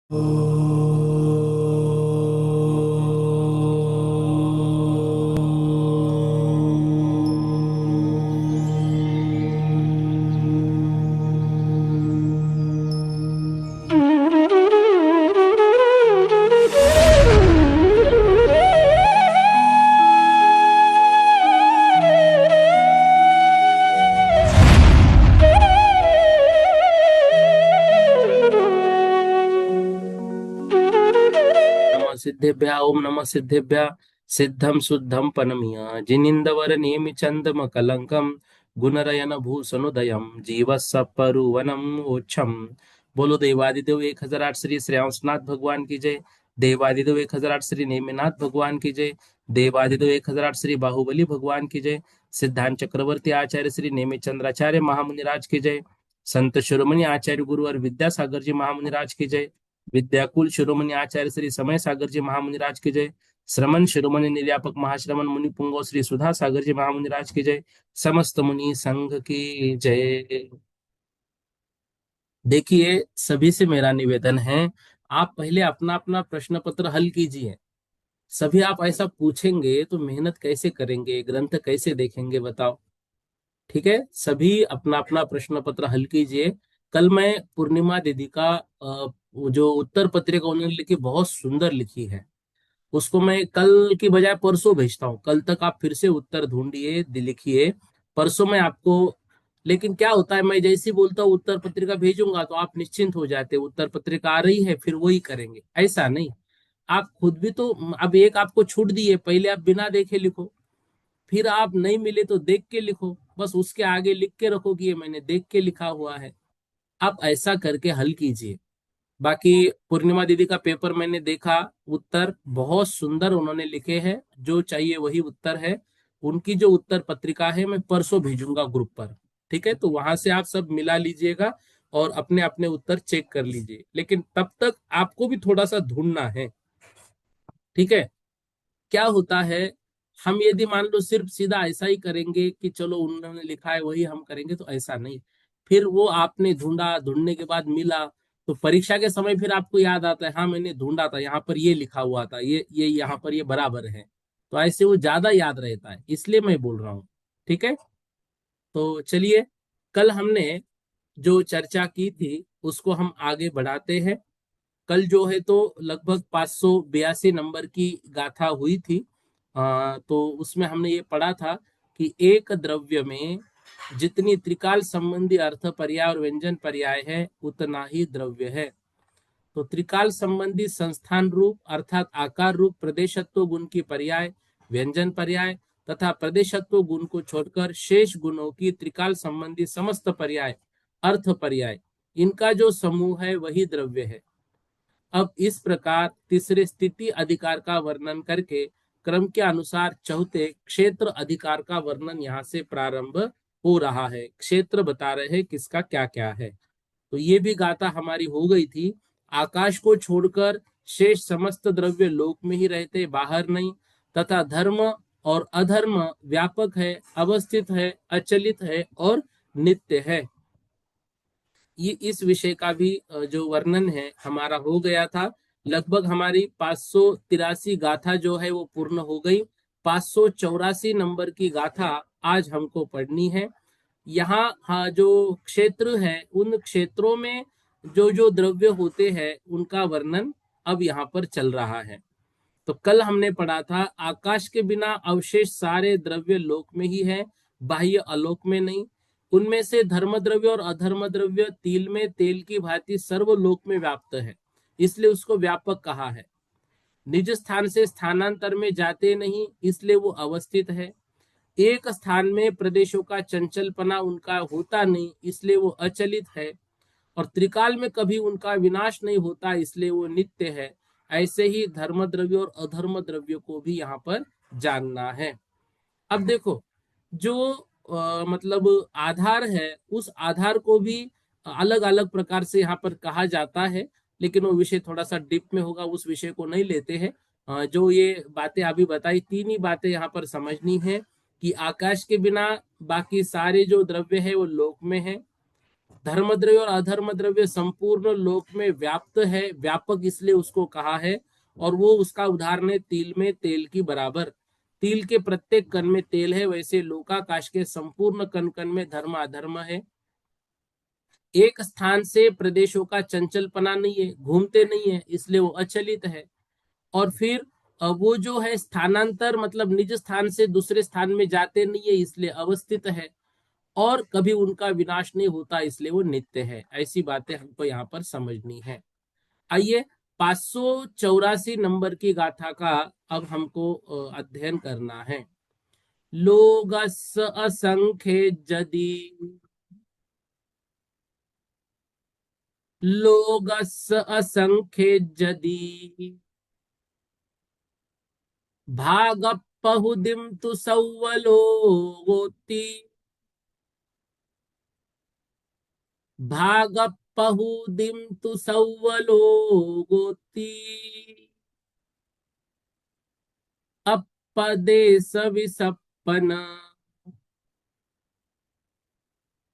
नमः सिद्धेभ्य ओम नमः सिद्धेभ्य सिद्धम शुद्धम पनमिया जिनिंदवर नेमि चंदम कलंकम गुणरयन भूषणोदयम जीवसपरुवनम ओच्छम। बोलो देवादिदेव 1008 श्री श्रेयांसनाथ भगवान की जय। देवादिदेव 1008 श्री नेमिनाथ भगवान की जय। देवादिदेव 1008 श्री बाहुबली भगवान की जय। सिद्धांत चक्रवर्ती आचार्य श्री नेमि चंद्राचार्य महामुनिराज की जय। संत शिरोमणि आचार्य गुरुवर विद्यासागर जी महामुनिराज की जय। विद्याकुल शिरोमणि आचार्य श्री समय सागर जी महामुनिराज की जय। श्रमण शिरोमणि निर्यापक महाश्रमण मुनि पुंगव श्री सुधा सागर जी महामुनिराज की जय। समस्त मुनि संघ की जय। देखिए, सभी से मेरा निवेदन है, आप पहले अपना अपना प्रश्न पत्र हल कीजिए। सभी आप ऐसा पूछेंगे तो मेहनत कैसे करेंगे, ग्रंथ कैसे देखेंगे, बताओ। ठीक है, सभी अपना अपना प्रश्न पत्र हल कीजिए। कल मैं पूर्णिमा दीदी का वो जो उत्तर पत्रिका उन्होंने लिखी, बहुत सुंदर लिखी है। उसको मैं कल की बजाय परसों भेजता हूँ। कल तक आप फिर से उत्तर ढूंढिए, लिखिए। परसों मैं आपको, लेकिन क्या होता है, मैं जैसे ही बोलता हूँ उत्तर पत्रिका भेजूंगा तो आप निश्चिंत हो जाते हैं, उत्तर पत्रिका आ रही है फिर वही करेंगे, ऐसा नहीं। आप खुद भी तो, अब एक आपको छूट दी है, पहले आप बिना देखे लिखो, फिर आप नहीं मिले तो देख के लिखो, बस उसके आगे लिख के रखो कि ये मैंने देख के लिखा हुआ है। आप ऐसा करके हल कीजिए। बाकी पूर्णिमा दीदी का पेपर मैंने देखा, उत्तर बहुत सुंदर उन्होंने लिखे हैं, जो चाहिए वही उत्तर है। उनकी जो उत्तर पत्रिका है मैं परसों भेजूंगा ग्रुप पर। ठीक है, तो वहां से आप सब मिला लीजिएगा और अपने अपने उत्तर चेक कर लीजिए, लेकिन तब तक आपको भी थोड़ा सा ढूंढना है। ठीक है, क्या होता है, हम यदि मान लो सिर्फ सीधा ऐसा ही करेंगे कि चलो उन्होंने लिखा है वही हम करेंगे, तो ऐसा नहीं। फिर वो आपने ढूंढा, ढूंढने के बाद मिला, तो परीक्षा के समय फिर आपको याद आता है, हाँ मैंने ढूंढा था, यहाँ पर ये लिखा हुआ था, ये यहाँ पर ये बराबर है। तो ऐसे वो ज्यादा याद रहता है, इसलिए मैं बोल रहा हूँ। ठीक है, तो चलिए, कल हमने जो चर्चा की थी उसको हम आगे बढ़ाते हैं। कल जो है तो लगभग 582 नंबर की गाथा हुई थी। तो उसमें हमने ये पढ़ा था कि एक द्रव्य में जितनी त्रिकाल संबंधी अर्थ पर्याय और व्यंजन पर्याय है उतना ही द्रव्य है। तो त्रिकाल संबंधी संस्थान रूप अर्थात आकार रूप प्रदेशत्व गुण की पर्याय, व्यंजन पर्याय तथा प्रदेशत्व गुण को छोड़कर शेष गुणों की त्रिकाल संबंधी समस्त पर्याय, अर्थ पर्याय, इनका जो समूह है वही द्रव्य है। अब इस प्रकार तीसरे स्थिति अधिकार का वर्णन करके क्रम के अनुसार चौथे क्षेत्र अधिकार का वर्णन यहाँ से प्रारंभ हो रहा है। क्षेत्र बता रहे हैं किसका क्या क्या है। तो ये भी गाथा हमारी हो गई थी। आकाश को छोड़कर शेष समस्त द्रव्य लोक में ही रहते, बाहर नहीं। तथा धर्म और अधर्म व्यापक है, अवस्थित है, अचलित है और नित्य है। ये इस विषय का भी जो वर्णन है हमारा हो गया था। लगभग हमारी 583 गाथा जो है वो पूर्ण हो गई। 584 नंबर की गाथा आज हमको पढ़नी है। यहाँ हाँ, जो क्षेत्र है उन क्षेत्रों में जो जो द्रव्य होते हैं उनका वर्णन अब यहाँ पर चल रहा है। तो कल हमने पढ़ा था, आकाश के बिना अवशेष सारे द्रव्य लोक में ही है, बाह्य आलोक में नहीं। उनमें से धर्म द्रव्य और अधर्म द्रव्य तिल में तेल की भांति सर्वलोक में व्याप्त है, इसलिए उसको व्यापक कहा है। निज स्थान से स्थानांतर में जाते नहीं, इसलिए वो अवस्थित है। एक स्थान में प्रदेशों का चंचलपना उनका होता नहीं, इसलिए वो अचलित है। और त्रिकाल में कभी उनका विनाश नहीं होता, इसलिए वो नित्य है। ऐसे ही धर्म द्रव्य और अधर्म द्रव्य को भी यहाँ पर जानना है। अब देखो, जो मतलब आधार है, उस आधार को भी अलग अलग प्रकार से यहाँ पर कहा जाता है, लेकिन वो विषय थोड़ा सा डीप में होगा, उस विषय को नहीं लेते हैं। जो ये बातें अभी बताई, तीन ही बातें यहाँ पर समझनी है कि आकाश के बिना बाकी सारे जो द्रव्य है वो लोक में है। धर्म द्रव्य और अधर्म द्रव्य संपूर्ण लोक में व्याप्त है, व्यापक इसलिए उसको कहा है। और वो उसका उदाहरण है तिल में तेल की बराबर। तिल के प्रत्येक कण में तेल है, वैसे लोकाकाश के संपूर्ण कण कण में धर्म अधर्म है। एक स्थान से प्रदेशों का चंचलपना नहीं है, घूमते नहीं है, इसलिए वो अचलित है। और फिर वो जो है स्थानांतर मतलब निज स्थान से दूसरे स्थान में जाते नहीं है, इसलिए अवस्थित है। और कभी उनका विनाश नहीं होता, इसलिए वो नित्य है। ऐसी बातें हमको यहाँ पर समझनी है। आइए 584 नंबर की गाथा का अब हमको अध्ययन करना है। लोगस असंख्य जदि, लोगस असंख्य जदि भाग पहुदिम तु सौवलोगोति, भाग पहुदिम तु सौवलोगोति, अपदेश विसपन,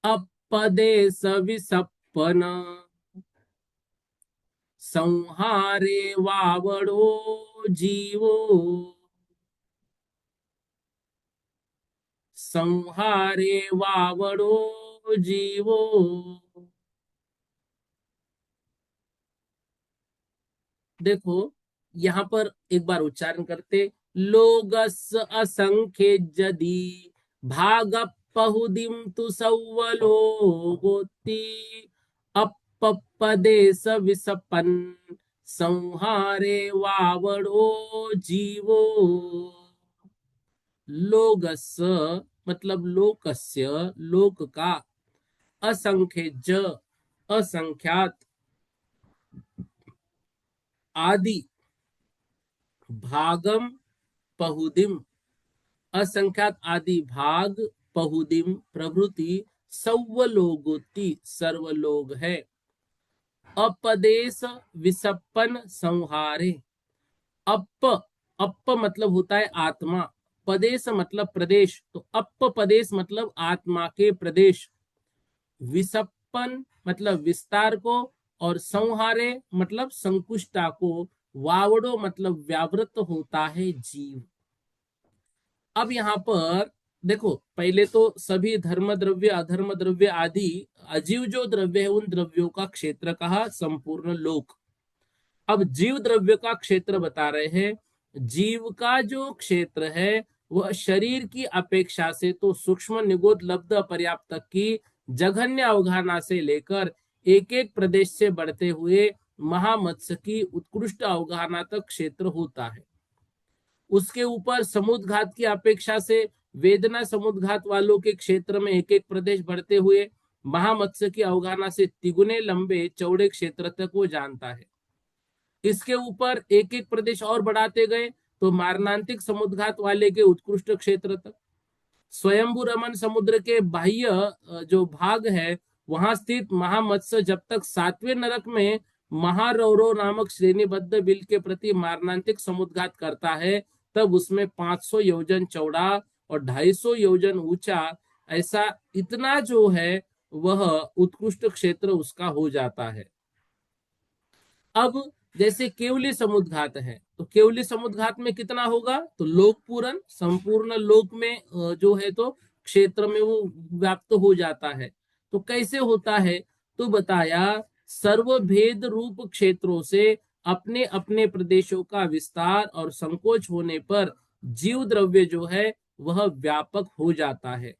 अपदेश विसपन, संहारे वावड़ो जीवो, संहारे वावड़ो जीवो। देखो यहाँ पर एक बार उच्चारण करते, लोगस असंख्य जदि भाग पहुदिम तु सौवलोगोति, अपपदेश विसपन, संहारे वावड़ो जीवो। लोगस मतलब लोकस्य, लोक का, असंख्य ज असंख्यात, आदि, भागम पहुदिम असंख्यात आदि भाग, पहुदिम प्रभृति, सौवलोगोति सर्वलोग है, अपदेश विसपन संहारे। अप, अप मतलब होता है आत्मा, पदेश मतलब प्रदेश, तो अप पदेश मतलब आत्मा के प्रदेश, विसपन मतलब विस्तार को, और संहारे मतलब संकुष्टा को, वावड़ो मतलब व्यावृत होता है जीव। अब यहाँ पर देखो, पहले तो सभी धर्म द्रव्य अधर्म द्रव्य आदि अजीव जो द्रव्य है उन द्रव्यों का क्षेत्र कहा संपूर्ण लोक। अब जीव द्रव्य का क्षेत्र बता रहे हैं। जीव का जो क्षेत्र है वह शरीर की अपेक्षा से तो सूक्ष्म निगोद लब्ध पर्याप्त तक की जघन्य अवधारणा से लेकर एक एक प्रदेश से बढ़ते हुए महामत्स्य की उत्कृष्ट अवधारणा तक क्षेत्र होता है। उसके ऊपर समुद्घात की अपेक्षा से वेदना समुद्घात वालों के क्षेत्र में एक एक प्रदेश बढ़ते हुए महामत्स्य की अवगाहना से तिगुने लंबे चौड़े क्षेत्र तक वो जानता है। इसके ऊपर एक एक प्रदेश और बढ़ाते गए तो मारणांतिक समुद्घात वाले के उत्कृष्ट क्षेत्र तक, स्वयंभू रमन समुद्र के बाह्य जो भाग है वहां स्थित महामत्स्य जब तक सातवें नरक में महारौरव नामक श्रेणीबद्ध बिल के प्रति मारणांतिक समुद्घात करता है, तब उसमें 500 योजन चौड़ा और 250 योजन ऊंचा, ऐसा इतना जो है वह उत्कृष्ट क्षेत्र उसका हो जाता है। अब जैसे केवली समुद्घात है तो केवली समुद्घात में कितना होगा, तो लोक पूरन संपूर्ण लोक में जो है तो क्षेत्र में वो व्याप्त हो जाता है। तो कैसे होता है, तो बताया सर्वभेद रूप क्षेत्रों से अपने अपने प्रदेशों का विस्तार और संकोच होने पर जीव द्रव्य जो है वह व्यापक हो जाता है।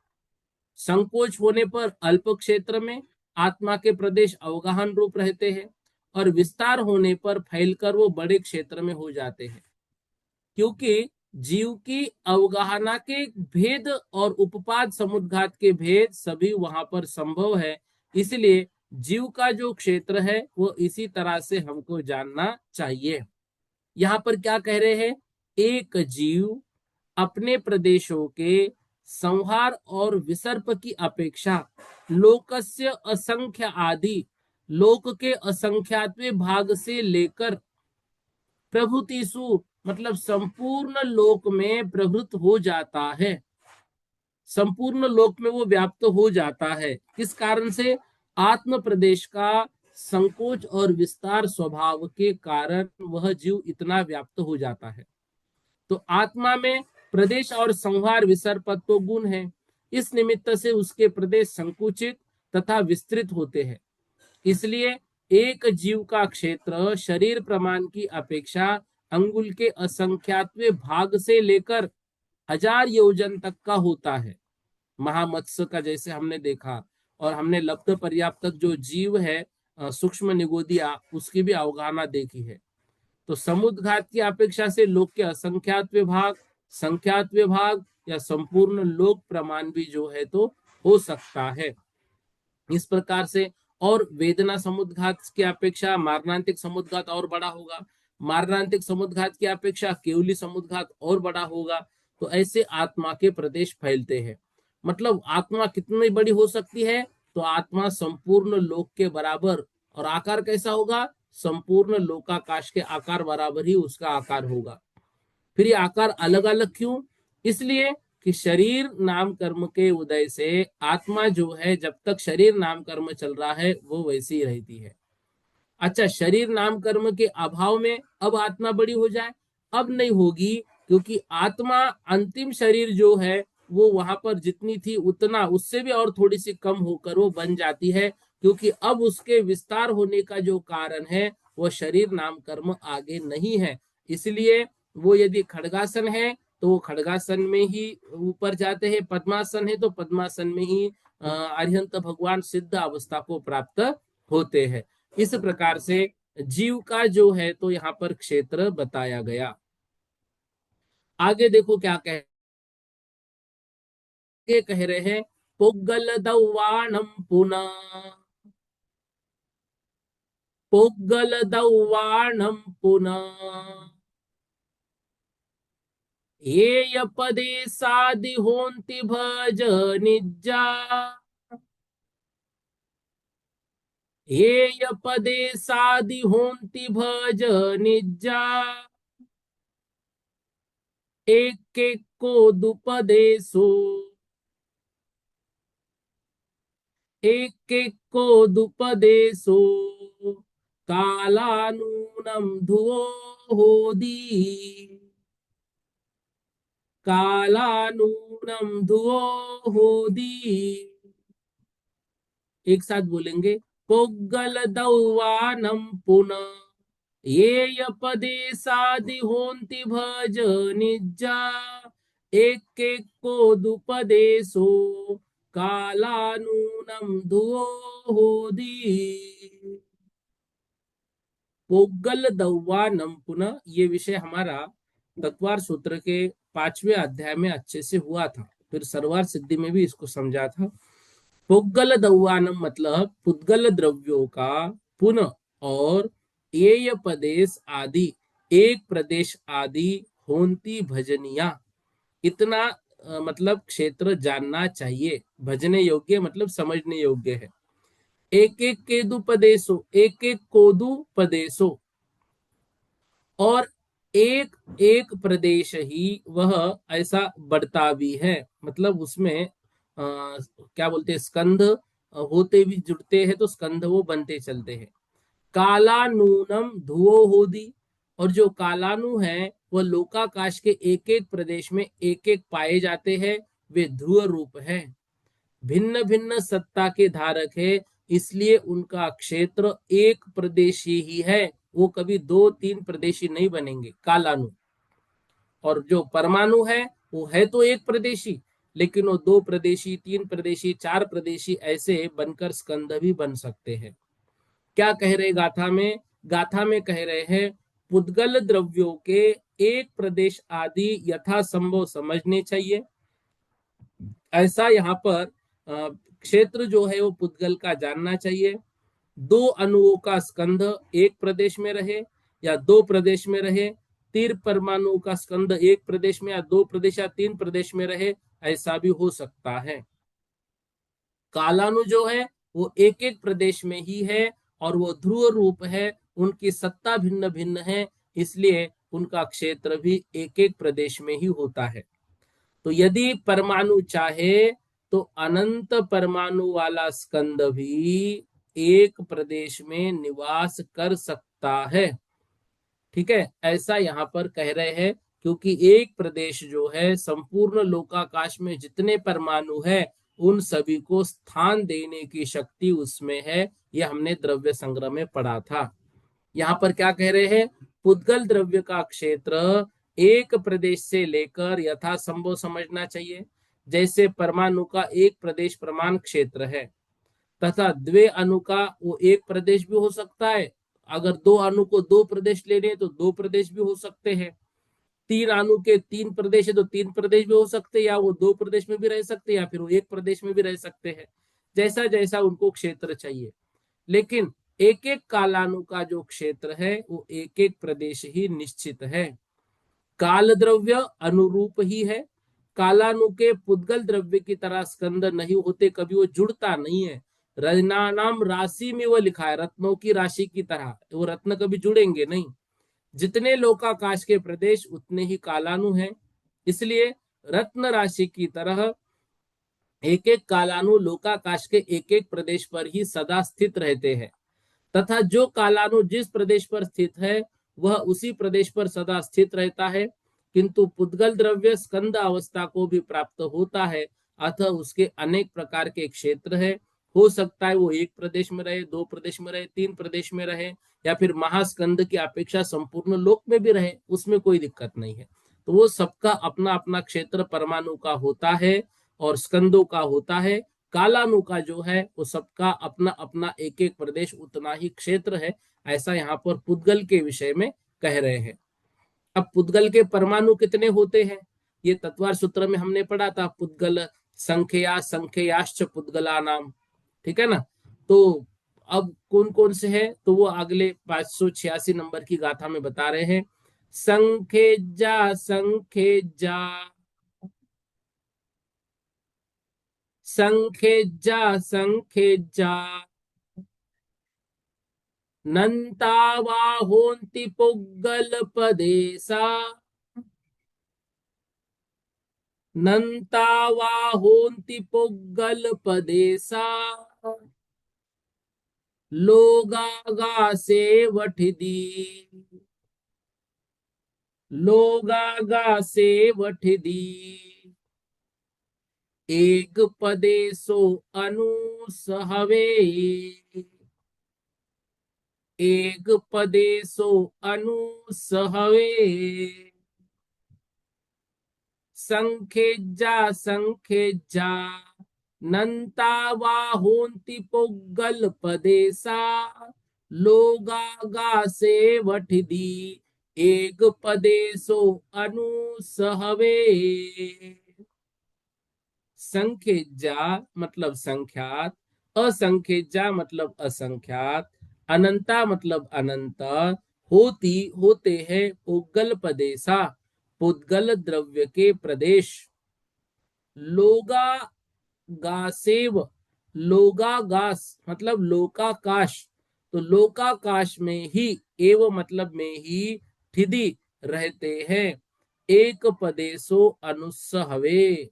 संकोच होने पर अल्प क्षेत्र में आत्मा के प्रदेश अवगाहन रूप रहते हैं, और विस्तार होने पर फैलकर वो बड़े क्षेत्र में हो जाते हैं। क्योंकि जीव की अवगाहना के भेद और उपपाद समुद्घात के भेद सभी वहां पर संभव है, इसलिए जीव का जो क्षेत्र है वो इसी तरह से हमको जानना चाहिए। यहाँ पर क्या कह रहे हैं, एक जीव अपने प्रदेशों के संहार और विसर्प की अपेक्षा लोकस्य असंख्य आदि, लोक के असंख्यातवें भाग से लेकर प्रभुतिसु मतलब संपूर्ण लोक में प्रभुत हो जाता है। संपूर्ण लोक में वो व्याप्त हो जाता है। किस कारण से, आत्म प्रदेश का संकोच और विस्तार स्वभाव के कारण वह जीव इतना व्याप्त हो जाता है। तो आत्मा में प्रदेश और संहार विसर्पत्व गुण है। इस निमित्त से उसके प्रदेश संकुचित तथा विस्तृत होते हैं। इसलिए एक जीव का क्षेत्र शरीर प्रमाण की अपेक्षा अंगुल के असंख्यातवें भाग से लेकर 1000 योजन तक का होता है। महामत्स्य का जैसे हमने देखा, और हमने लब्ध पर्याप्त जो जीव है सूक्ष्म निगोदिया, उसकी भी अवगाहना देखी है। तो समुद्घात की अपेक्षा से लोक के असंख्यात विभाग, संख्यात विभाग या संपूर्ण लोक प्रमाण भी जो है तो हो सकता है। इस प्रकार से, और वेदना समुद्घात की अपेक्षा मारणांतिक समुद्घात और बड़ा होगा, मारणांतिक समुद्घात की अपेक्षा केवली समुद्घात और बड़ा होगा। तो ऐसे आत्मा के प्रदेश फैलते हैं। मतलब आत्मा कितनी बड़ी हो सकती है? तो आत्मा संपूर्ण लोक के बराबर, और आकार कैसा होगा? संपूर्ण लोकाकाश के आकार बराबर ही उसका आकार होगा। फिर ये आकार अलग अलग क्यों? इसलिए कि शरीर नाम कर्म के उदय से आत्मा जो है, जब तक शरीर नाम कर्म चल रहा है वो वैसी ही रहती है। अच्छा, शरीर नाम कर्म के अभाव में अब आत्मा बड़ी हो जाए? अब नहीं होगी, क्योंकि आत्मा अंतिम शरीर जो है वो वहां पर जितनी थी उतना, उससे भी और थोड़ी सी कम होकर वो बन जाती है, क्योंकि अब उसके विस्तार होने का जो कारण है वो शरीर नाम कर्म आगे नहीं है। इसलिए वो यदि खड़गासन है तो वो खड़गासन में ही ऊपर जाते हैं, पद्मासन है तो पद्मासन में ही अरिहंत भगवान सिद्ध अवस्था को प्राप्त होते हैं। इस प्रकार से जीव का जो है तो यहाँ पर क्षेत्र बताया गया। आगे देखो क्या कह रहे हैं। पुग्गल दौवाणम पुनः, पुग्गल दौवाणम पुनः ये पदे सादि होन्ति भज निजा, ये पदे सादि होन्ति भज निजा, एक एक को दुपदेशो, एक एक को दुपदेशो कालानूनम धुओ होदी, कालानूनम धुओ होदी। एक साथ बोलेंगे। पोगल दौवानम पुनः ये पदे सादि होन्ति भज निजा, एक एक को दुपदेशो कालानूनम धुओ होदी। पोगल दौवानम पुनः, ये विषय हमारा तत्वार सूत्र के 5वें अध्याय में अच्छे से हुआ था। फिर सरवार सिद्धि में भी इसको समझा था। पुद्गल दौवानम मतलब पुद्गल द्रव्यों का पुनः और एय प्रदेश आदि, एक प्रदेश आदि होन्ति भजनिया, इतना मतलब क्षेत्र जानना चाहिए। भजने योग्य मतलब समझने योग्य है। एक एक केदुपदेशो, एक एक कोदुपदेशो, और एक एक प्रदेश ही वह ऐसा बढ़ता भी है। मतलब उसमें क्या बोलते हैं, स्कंध होते भी जुड़ते हैं तो स्कंध वो बनते चलते हैं। कालानूनम धुओ होदी, और जो कालानु है वह लोकाकाश के एक एक प्रदेश में एक एक पाए जाते हैं। वे ध्रुव रूप है, भिन्न भिन्न सत्ता के धारक है, इसलिए उनका क्षेत्र एक प्रदेशी ही है। वो कभी दो तीन प्रदेशी नहीं बनेंगे कालानु। और जो परमाणु है वो है तो एक प्रदेशी, लेकिन वो दो प्रदेशी, तीन प्रदेशी, चार प्रदेशी ऐसे बनकर स्कंद भी बन सकते हैं। क्या कह रहे गाथा में? गाथा में कह रहे हैं पुद्गल द्रव्यों के एक प्रदेश आदि यथासंभव समझने चाहिए। ऐसा यहाँ पर क्षेत्र जो है वो पुद्गल का जानना चाहिए। दो अणुओं का स्कंध एक प्रदेश में रहे या दो प्रदेश में रहे, तीन परमाणु का स्कंध एक प्रदेश में या दो प्रदेश या तीन प्रदेश में रहे, ऐसा भी हो सकता है। कालानु जो है वो एक एक प्रदेश में ही है, और वो ध्रुव रूप है, उनकी सत्ता भिन्न भिन्न है, इसलिए उनका क्षेत्र भी एक एक प्रदेश में ही होता है। तो यदि परमाणु चाहे तो अनंत परमाणु वाला स्कंद भी एक प्रदेश में निवास कर सकता है। ठीक है, ऐसा यहाँ पर कह रहे हैं, क्योंकि एक प्रदेश जो है संपूर्ण लोकाकाश में जितने परमाणु है उन सभी को स्थान देने की शक्ति उसमें है। ये हमने द्रव्य संग्रह में पढ़ा था। यहाँ पर क्या कह रहे हैं, पुद्गल द्रव्य का क्षेत्र एक प्रदेश से लेकर यथासंभव समझना चाहिए। जैसे परमाणु का एक प्रदेश प्रमाण क्षेत्र है, तथा द्वे अणु का वो एक प्रदेश भी हो सकता है। अगर दो अणु को दो प्रदेश लेने हैं तो दो प्रदेश भी हो सकते हैं। तीन अणु के तीन प्रदेश है तो तीन प्रदेश भी हो सकते हैं, या वो दो प्रदेश में भी रह सकते हैं या फिर वो एक प्रदेश में भी रह सकते हैं, जैसा जैसा उनको क्षेत्र चाहिए। लेकिन एक एक कालाणु का जो क्षेत्र है वो एक एक प्रदेश ही निश्चित है। काल द्रव्य अनुरूप ही है। कालाणु के पुद्गल द्रव्य की तरह स्कंद नहीं होते, कभी वो जुड़ता नहीं है। रत्नानाम राशि में वो लिखा है, रत्नों की राशि की तरह, वो रत्न कभी जुड़ेंगे नहीं। जितने लोकाकाश के प्रदेश उतने ही कालाणु हैं, इसलिए रत्न राशि की तरह एक एक कालाणु लोकाकाश के एक एक प्रदेश पर ही सदा स्थित रहते हैं, तथा जो कालाणु जिस प्रदेश पर स्थित है वह उसी प्रदेश पर सदा स्थित रहता है। किंतु पुद्गल द्रव्य स्कंद अवस्था को भी प्राप्त होता है, अतः उसके अनेक प्रकार के क्षेत्र है। हो सकता है वो एक प्रदेश में रहे, दो प्रदेश में रहे, तीन प्रदेश में रहे, या फिर महास्कंद की अपेक्षा संपूर्ण लोक में भी रहे, उसमें कोई दिक्कत नहीं है। तो वो सबका अपना अपना क्षेत्र परमाणु का होता है और स्कंदों का होता है। कालाणु का जो है वो सबका अपना अपना एक एक प्रदेश उतना ही क्षेत्र है, ऐसा यहाँ पर पुद्गल के विषय में कह रहे हैं। अब पुद्गल के परमाणु कितने होते हैं, ये तत्वार सूत्र में हमने पढ़ा था, पुद्गल संख्या संख्याश्च पुद्गला नाम। ठीक है ना। तो अब कौन कौन से हैं, तो वो अगले 586 नंबर की गाथा में बता रहे हैं। संखेजा संखेजा संखेजा संखेजा नंतावा होन्ति पुग्गल पदेसा नंतावा होन्ति पुग्गल पदेसा लोगागा से वठदी लोगागा से वठदी एक पदेसो अनुसहवे एक पदेसो अनुसहवे संखेजा संखेजा नंतावा होन्ति पुग्गल पदेसा लोगागा से वठदी एक पदेसो अनुसहवे। संख्यजा मतलब संख्यात, असंख्यजा मतलब असंख्यात, अनंता मतलब अनंत, होती होते हैं पुद्गल पदेसा पुद्गल द्रव्य के प्रदेश। लोगा गासेव, लोगा गास मतलब लोकाकाश, तो लोकाकाश में ही एव मतलब में ही ठिदी रहते हैं। एक पदेशो अनुसहवे,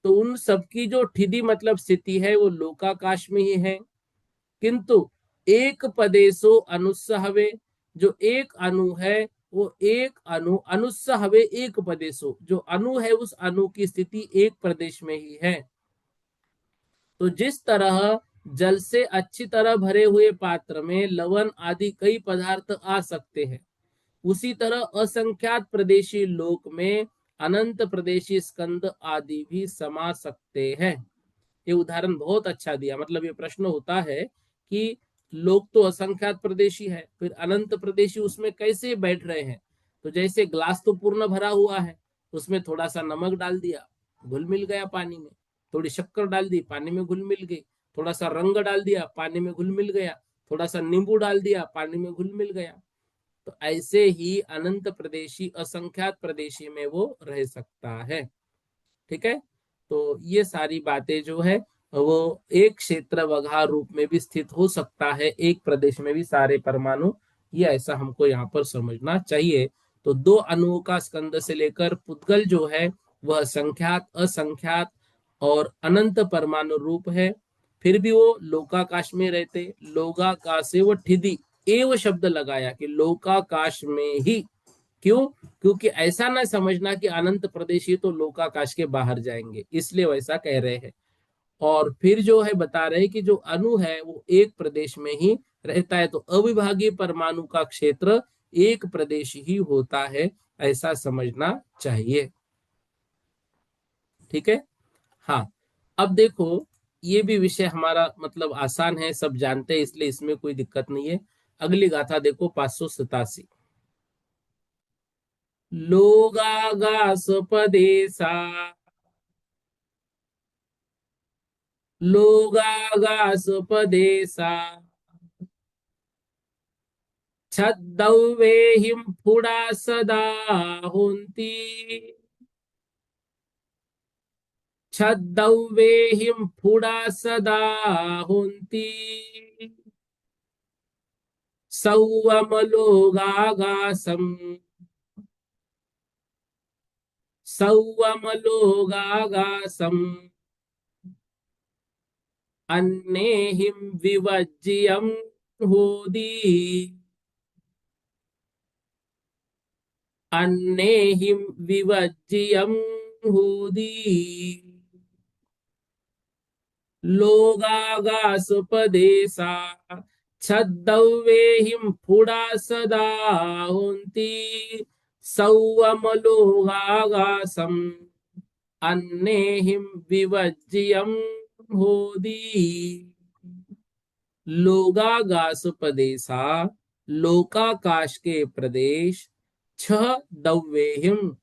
तो उन सबकी जो ठिदी मतलब स्थिति है वो लोकाकाश में ही है। किंतु एक पदेशो अनुसहवे, जो एक अणु है वो एक अणु अनुसहवे एक पदेशो, जो अणु है उस अणु की स्थिति एक प्रदेश में ही है। तो जिस तरह जल से अच्छी तरह भरे हुए पात्र में लवण आदि कई पदार्थ आ सकते हैं, उसी तरह असंख्यात प्रदेशी लोक में अनंत प्रदेशी स्कंद आदि भी समा सकते हैं। ये उदाहरण बहुत अच्छा दिया। मतलब ये प्रश्न होता है कि लोग तो असंख्यात प्रदेशी है, फिर अनंत प्रदेशी उसमें कैसे बैठ रहे हैं। तो जैसे ग्लास तो पूर्ण भरा हुआ है, उसमें थोड़ा सा नमक डाल दिया, घुल मिल गया पानी में, थोड़ी शक्कर डाल दी पानी में घुल मिल गई, थोड़ा सा रंग डाल दिया पानी में घुल मिल गया, थोड़ा सा नींबू डाल दिया पानी में घुल मिल गया। तो ऐसे ही अनंत प्रदेशी असंख्यात प्रदेशी में वो रह सकता है। ठीक है। तो ये सारी बातें जो है वो एक क्षेत्र वगैरह रूप में भी स्थित हो सकता है, एक प्रदेश में भी सारे परमाणु, ये ऐसा हमको यहाँ पर समझना चाहिए। तो दो अणुओं का स्कंद से लेकर पुद्गल जो है वह संख्यात असंख्यात और अनंत परमाणु रूप है, फिर भी वो लोकाकाश में रहते। लोकाकाश से वो ठिदी एव शब्द लगाया कि लोकाकाश में ही। क्यों? क्योंकि ऐसा ना समझना कि अनंत प्रदेशी तो लोकाकाश के बाहर जाएंगे, इसलिए वैसा कह रहे हैं। और फिर जो है बता रहे हैं कि जो अणु है वो एक प्रदेश में ही रहता है, तो अविभाज्य परमाणु का क्षेत्र एक प्रदेश ही होता है, ऐसा समझना चाहिए। ठीक है। हाँ। अब देखो, ये भी विषय हमारा मतलब आसान है, सब जानते हैं, इसलिए इसमें कोई दिक्कत नहीं है। अगली गाथा देखो, 587। लोगागा स्वपदेशा, लोगागा स्वपदेशा, छद्दव्वेहिं फुडा सदा होन्ति, छद्दव्वेहिं फुडा सदा होन्ति, सौवमलोगागासम्, सौवमलोगागासम्, अन्नेहिं विवज्यं होदी, अन्नेहिं विवज्यं होदी, लोगागासुपदेशा, छद्दव्वेहिं फुडा सदा होन्ति, सौवमलोगागासम्, अन्नेहिं विवज्यं होदी। लोगागासुपदेशा, लोकाकाश के प्रदेश, छह दव्वेहिम,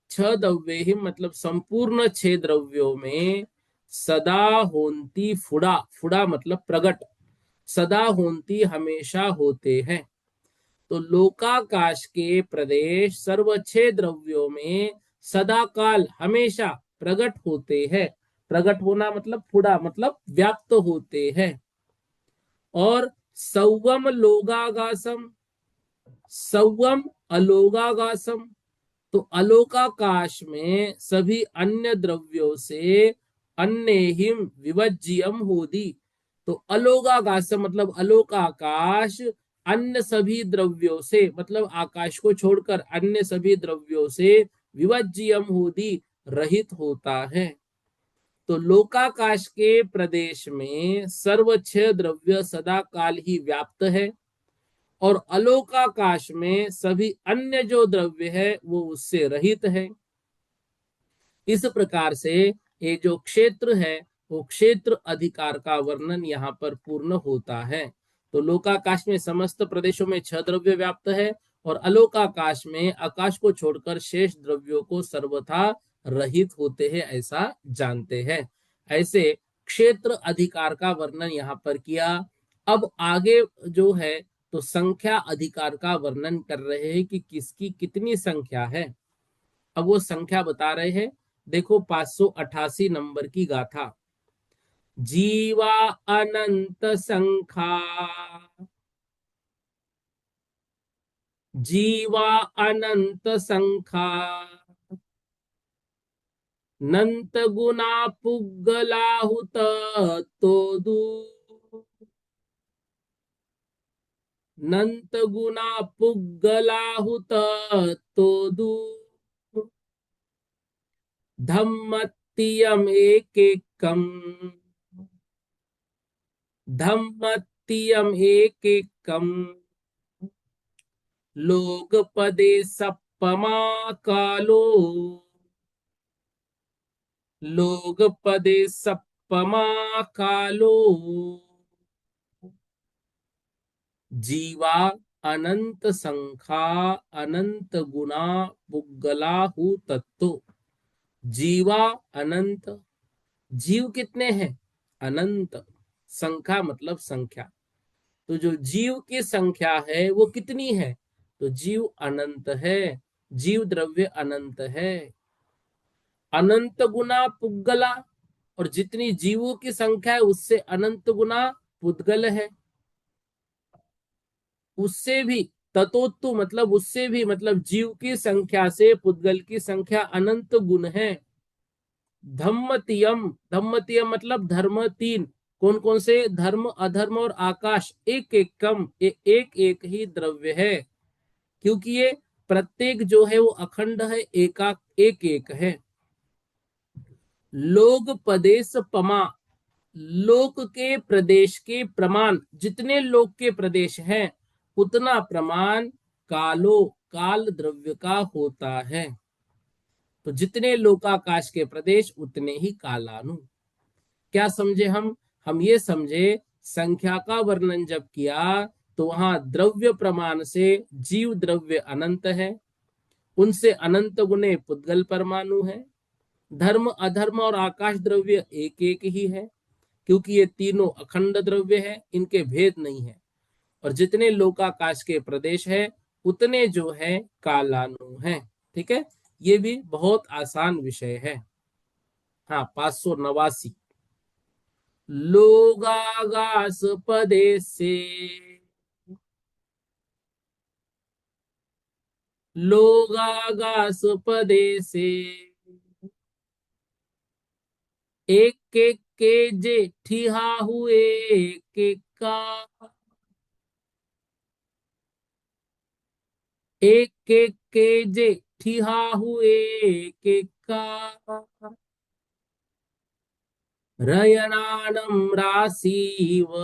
छह द्रव्य मतलब संपूर्ण छह द्रव्यों में, सदा होंती फुड़ा, फुड़ा मतलब प्रगट, सदा होंती हमेशा होते हैं। तो लोकाकाश के प्रदेश सर्व छह द्रव्यों में सदा काल हमेशा प्रगट होते हैं। प्रगट होना मतलब फुड़ा मतलब व्याप्त होते हैं। और सौवम लोगागासम, सौवम अलोगागासम, तो अलोकाकाश में सभी अन्य द्रव्यों से अन्य हिम विवज्यम होदी। तो अलोकाकाश मतलब अलोकाकाश अन्य सभी द्रव्यों से मतलब आकाश को छोड़कर अन्य सभी द्रव्यों से विवज्यम होदी, रहित होता है। तो लोकाकाश के प्रदेश में सर्व छह द्रव्य सदा काल ही व्याप्त है, और अलोकाकाश में सभी अन्य जो द्रव्य है वो उससे रहित है। इस प्रकार से ये जो क्षेत्र है वो क्षेत्र अधिकार का वर्णन यहाँ पर पूर्ण होता है। तो लोकाकाश में समस्त प्रदेशों में छह द्रव्य व्याप्त है, और अलोकाकाश में आकाश को छोड़कर शेष द्रव्यों को सर्वथा रहित होते हैं, ऐसा जानते हैं। ऐसे क्षेत्र अधिकार का वर्णन यहाँ पर किया। अब आगे जो है तो संख्या अधिकार का वर्णन कर रहे हैं कि किसकी कितनी संख्या है। अब वो संख्या बता रहे हैं। देखो 588 नंबर की गाथा। जीवा अनंत संख्या, जीवा अनंत संख्या, नंत गुना पुग्गलाहुत तोदू, नंत गुना पुग्गलाहुत तोदू, धम्मत्तियम एक एकम, धम्मत्तियम एक एकम, लोक पदे सप्पमा कालो, लोक पदे सप्पमा कालो, जीवा अनंत संख्या, अनंत गुना पुग्गला हु तत्तो। जीवा अनंत, जीव कितने हैं? अनंत। संख्या मतलब संख्या। तो जो जीव की संख्या है वो कितनी है? तो जीव अनंत है, जीव द्रव्य अनंत है। अनंत गुना पुद्गला, और जितनी जीवों की संख्या है उससे अनंत गुना पुद्गल है। उससे भी ततोत्तु मतलब उससे भी मतलब जीव की संख्या से पुद्गल की संख्या अनंत गुण है। धम्मतियम, धम्मतियम मतलब धर्म तीन। कौन कौन से? धर्म, अधर्म और आकाश। एक एक कम, एक एक ही द्रव्य है, क्योंकि ये प्रत्येक जो है वो अखंड है, एका एक एक है। लोग प्रदेश पमा, लोक के प्रदेश के प्रमाण, जितने लोक के प्रदेश हैं उतना प्रमाण कालो, काल द्रव्य का होता है। तो जितने लोकाकाश के प्रदेश उतने ही कालानु। क्या समझे हम ये समझे, संख्या का वर्णन जब किया तो वहां द्रव्य प्रमाण से जीव द्रव्य अनंत है, उनसे अनंत गुने पुद्गल परमाणु है। धर्म, अधर्म और आकाश द्रव्य एक एक ही है, क्योंकि ये तीनों अखंड द्रव्य है, इनके भेद नहीं है। और जितने लोकाकाश के प्रदेश है उतने जो है कालानु है। ठीक है, ये भी बहुत आसान विषय है। हाँ, 589। लोगागास पदे से, लोगागास पदे से, एक एक के जे ठिहा हुए, एक एक का, एक एक के जे ठिहा हुए, एक एक का, रयणानं राशिव,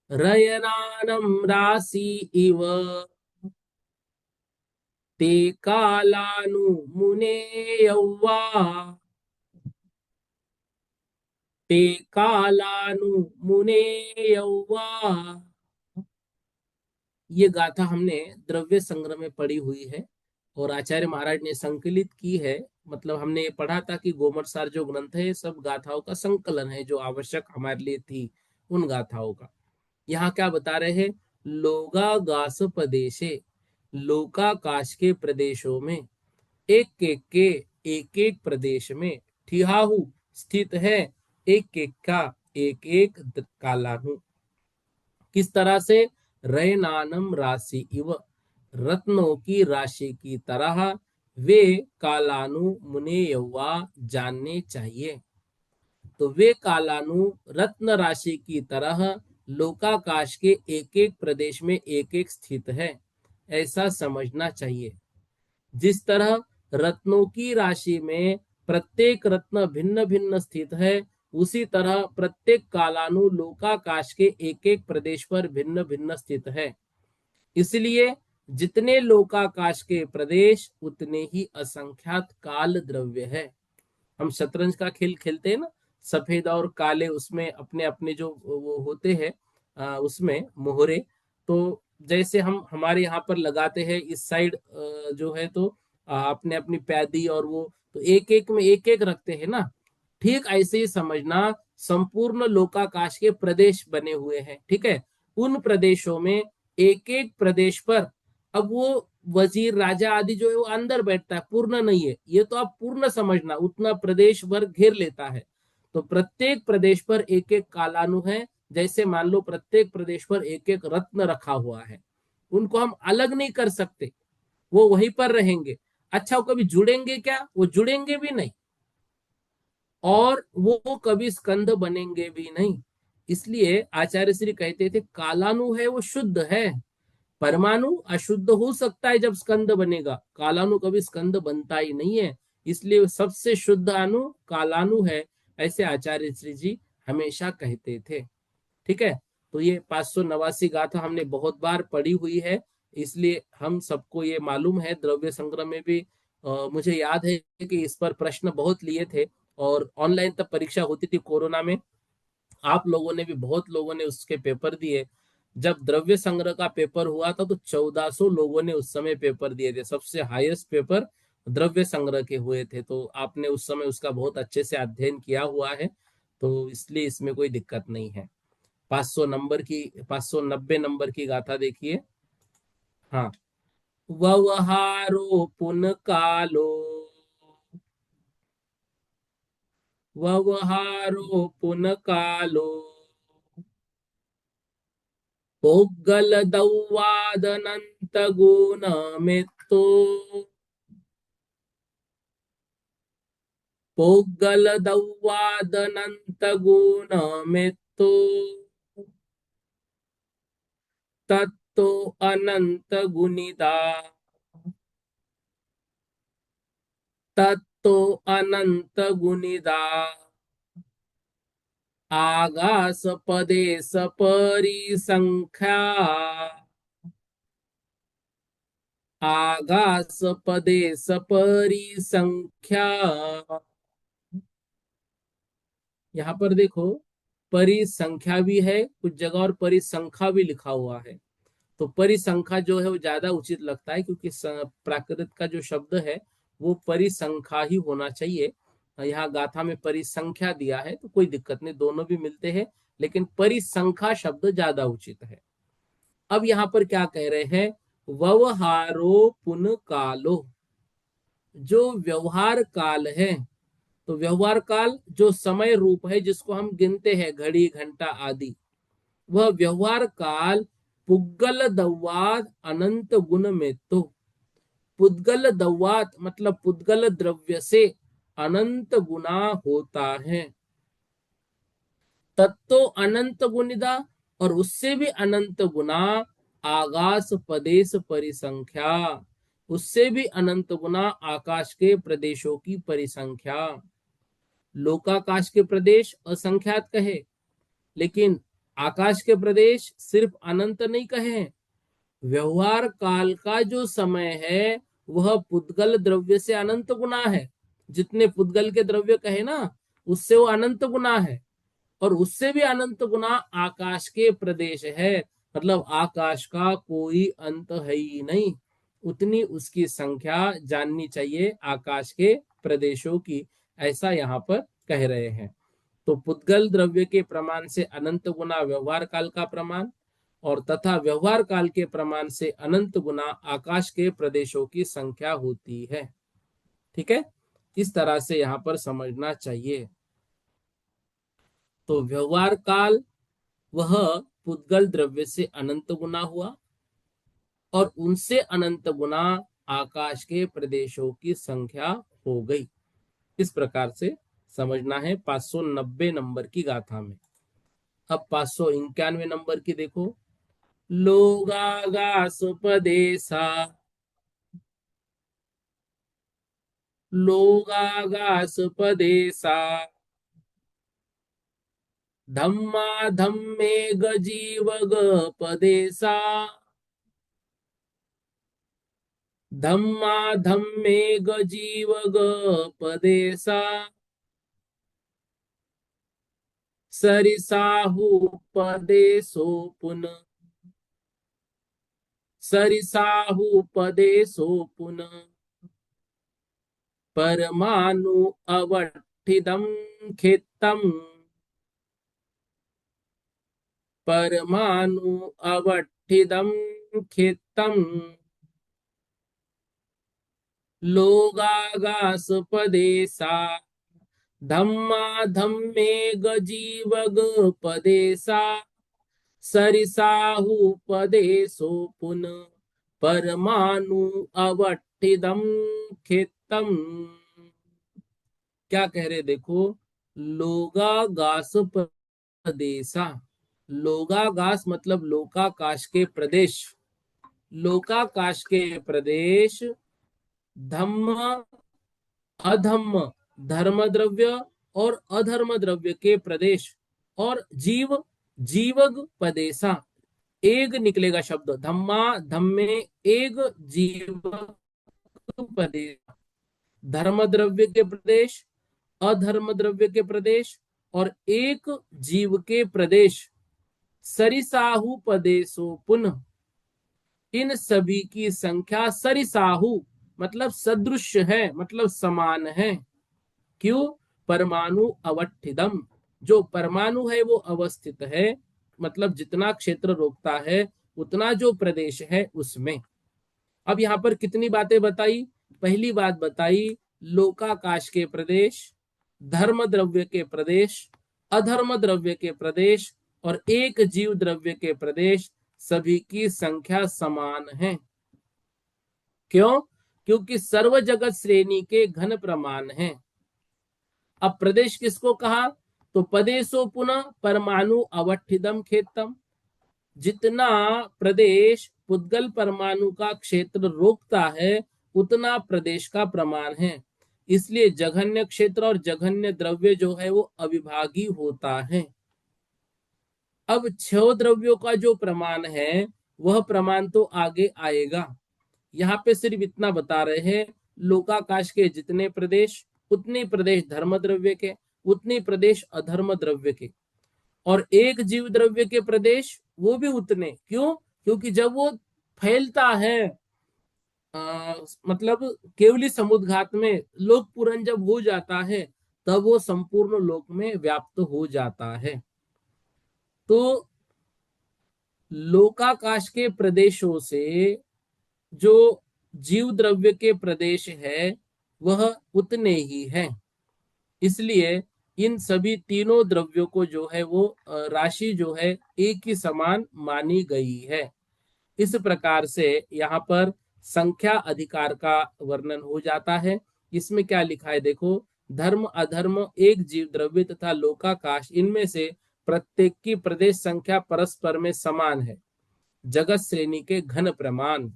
रयणानं राशि इव, ते कालानु मुने यौवा, ते कालानु मुने यौवा। ये गाथा हमने द्रव्य संग्रह में पढ़ी हुई है और आचार्य महाराज ने संकलित की है। मतलब हमने ये पढ़ा था कि गोमटसार जो ग्रंथ है सब गाथाओं का संकलन है जो आवश्यक हमारे लिए थी उन गाथाओं का। यहाँ क्या बता रहे हैं? लोगागास प्रदेशे, लोकाकाश के प्रदेशों में, एक एक के, एक एक प्रदेश में, ठिहाहु स्थित है, एक एक का, एक एक कालानु। किस तरह से? रैनानम राशि इव, रत्नों की राशि की तरह वे कालानु मुने यौवा जानने चाहिए। तो वे कालानु रत्न राशि की तरह लोकाकाश के एक एक प्रदेश में एक एक स्थित है, ऐसा समझना चाहिए। जिस तरह रत्नों की राशि में प्रत्येक रत्न भिन्न भिन्न स्थित है, उसी तरह प्रत्येक कालानु लोकाकाश के एक एक प्रदेश पर भिन्न भिन्न स्थित है। इसलिए जितने लोकाकाश के प्रदेश उतने ही असंख्यात काल द्रव्य है। हम शतरंज का खेल खेलते हैं ना, सफेद और काले उसमें अपने अपने जो वो होते हैं, उसमें मोहरे। तो जैसे हम हमारे यहाँ पर लगाते हैं इस साइड जो है तो अपने अपनी पैदी और वो तो एक एक में एक एक रखते हैं ना, ठीक ऐसे ही समझना संपूर्ण लोकाकाश के प्रदेश बने हुए हैं। ठीक है, उन प्रदेशों में एक एक प्रदेश पर, अब वो वजीर राजा आदि जो है वो अंदर बैठता है, पूर्ण नहीं है, ये तो आप पूर्ण समझना, उतना प्रदेश भर घेर लेता है। तो प्रत्येक प्रदेश पर एक एक कालानु है, जैसे मान लो प्रत्येक प्रदेश पर एक एक रत्न रखा हुआ है, उनको हम अलग नहीं कर सकते, वो वहीं पर रहेंगे। अच्छा, वो कभी जुड़ेंगे क्या? वो जुड़ेंगे भी नहीं, और वो कभी स्कंद बनेंगे भी नहीं। इसलिए आचार्य श्री कहते थे कालानु है वो शुद्ध है, परमाणु अशुद्ध हो सकता है जब स्कंद बनेगा, कालाणु कभी स्कंद बनता ही नहीं है। इसलिए सबसे शुद्ध अणु कालाणु है, ऐसे आचार्य श्री जी हमेशा कहते थे। ठीक है, तो ये 589 गाथा हमने बहुत बार पढ़ी हुई है, इसलिए हम सबको ये मालूम है। द्रव्य संग्रह में भी मुझे याद है कि इस पर प्रश्न बहुत लिए थे, और ऑनलाइन तब परीक्षा होती थी कोरोना में, आप लोगों ने भी, बहुत लोगों ने उसके पेपर दिए। जब द्रव्य संग्रह का पेपर हुआ था तो 1400 लोगों ने उस समय पेपर दिए थे, सबसे हाईएस्ट पेपर द्रव्य संग्रह के हुए थे। तो आपने उस समय उसका बहुत अच्छे से अध्ययन किया हुआ है, तो इसलिए इसमें कोई दिक्कत नहीं है। 590 नंबर की गाथा देखिए। हाँ, व्यवहारो पुन कालो, व्यवहारो पुन कालो, पोग्गल दौवादनंत गुण मेत्तो, पुग्गल दौवादनंत गुण में तो तत्तो अनंत गुनिदा, तत्तो अनंत गुनिदा, आगास पदे सपरी संख्या, आगास पदे सपरी संख्या। यहाँ पर देखो, परिसंख्या भी है कुछ जगह और परिसंख्या भी लिखा हुआ है। तो परिसंख्या जो है वो ज्यादा उचित लगता है, क्योंकि प्राकृत का जो शब्द है वो परिसंख्या ही होना चाहिए। यहाँ गाथा में परिसंख्या दिया है तो कोई दिक्कत नहीं, दोनों भी मिलते हैं, लेकिन परिसंख्या शब्द ज्यादा उचित है। अब यहाँ पर क्या कह रहे हैं, व्यवहारो पुन कालो, जो व्यवहार काल है, तो व्यवहार काल जो समय रूप है जिसको हम गिनते हैं घड़ी घंटा आदि, वह व्यवहार काल पुद्गल दौवात अनंत गुण में तो, पुद्गल दौवात मतलब पुद्गल द्रव्य से अनंत गुना होता है। तत्तो अनंत गुनिदा, और उससे भी अनंत गुना आकाश प्रदेश परिसंख्या, उससे भी अनंत गुना आकाश के प्रदेशों की परिसंख्या। लोकाकाश के प्रदेश असंख्यात कहे, लेकिन आकाश के प्रदेश सिर्फ अनंत नहीं कहे। व्यवहार काल का जो समय है वह पुद्गल द्रव्य से अनंत गुना है। जितने पुद्गल के द्रव्य कहे ना, उससे वो अनंत गुना है। और उससे भी अनंत गुना आकाश के प्रदेश है, मतलब आकाश का कोई अंत है ही नहीं, उतनी उसकी संख्या जाननी चाहिए आकाश के प्रदेशों की, ऐसा यहाँ पर कह रहे हैं। तो पुद्गल द्रव्य के प्रमाण से अनंत गुना व्यवहार काल का प्रमाण, और तथा व्यवहार काल के प्रमाण से अनंत गुना आकाश के प्रदेशों की संख्या होती है। ठीक है, इस तरह से यहाँ पर समझना चाहिए। तो व्यवहार काल वह पुद्गल द्रव्य से अनंत गुना हुआ, और उनसे अनंत गुना आकाश के प्रदेशों की संख्या हो गई। इस प्रकार से समझना है 590 नंबर की गाथा में। अब 591 नंबर की देखो, लोगागासुपदेशा, लोगागासुपदेशा, धम्मा धम्मे गजीवग पदेशा, धम्मा धम्मे गजीवग पदेशा, सरिसाहु पदेशो पुन, सरिसाहु पदेशो पुन, परमाणु अवठिदम खेतम, परमाणु अवठिदम खेतम, लोगागासुपदेशा, धम्मा धम्मे गजीवग पदेशा, सरिसाहु पदेशो पुन, परमाणु अवठिदम खेतम। क्या कह रहे देखो, लोगागास प्रदेशा, लोगागास मतलब लोकाकाश के प्रदेश, लोकाकाश के प्रदेश, धम्म अधम्म धर्म द्रव्य और अधर्म द्रव्य के प्रदेश, और जीव जीवग पदेशा, एग निकलेगा शब्द, धम्मा धम्मे एग जीवग पदेश, धर्म द्रव्य के प्रदेश, अधर्म द्रव्य के प्रदेश और एक जीव के प्रदेश, सरिसाहु पदेशो पुनः, इन सभी की संख्या सरिसाहु मतलब सदृश है, मतलब समान है। क्यों? परमाणु अवठिदम, जो परमाणु है वो अवस्थित है, मतलब जितना क्षेत्र रोकता है उतना जो प्रदेश है उसमें। अब यहाँ पर कितनी बातें बताई? पहली बात बताई लोकाकाश के प्रदेश, धर्म द्रव्य के प्रदेश, अधर्म द्रव्य के प्रदेश और एक जीव द्रव्य के प्रदेश, सभी की संख्या समान है। क्यों? क्योंकि सर्व जगत श्रेणी के घन प्रमाण है। अब प्रदेश किसको कहा? तो पदेशो पुनः परमाणु अवठिदम खेतम। जितना प्रदेश पुद्गल परमाणु का क्षेत्र रोकता है उतना प्रदेश का प्रमाण है। इसलिए जघन्य क्षेत्र और जघन्य द्रव्य जो है वो अविभागी होता है। अब छह द्रव्यों का जो प्रमाण है वह प्रमाण तो आगे आएगा। यहाँ पे सिर्फ इतना बता रहे हैं, लोकाकाश के जितने प्रदेश उतने प्रदेश धर्म द्रव्य के, उतने प्रदेश अधर्म द्रव्य के, और एक जीव द्रव्य के प्रदेश वो भी उतने। क्यों? क्योंकि जब वो फैलता है, मतलब केवली समुद्घात में लोक पूरण जब हो जाता है तब वो संपूर्ण लोक में व्याप्त हो जाता है। तो लोकाकाश के प्रदेशों से जो जीव द्रव्य के प्रदेश है वह उतने ही हैं। इसलिए इन सभी तीनों द्रव्यों को जो है वो राशि जो है एक ही समान मानी गई है। इस प्रकार से यहाँ पर संख्या अधिकार का वर्णन हो जाता है। इसमें क्या लिखा है देखो, धर्म अधर्म एक जीव द्रव्य तथा लोकाकाश इनमें से प्रत्येक की प्रदेश संख्या परस्पर में समान है, जगत श्रेणी के घन प्रमाण।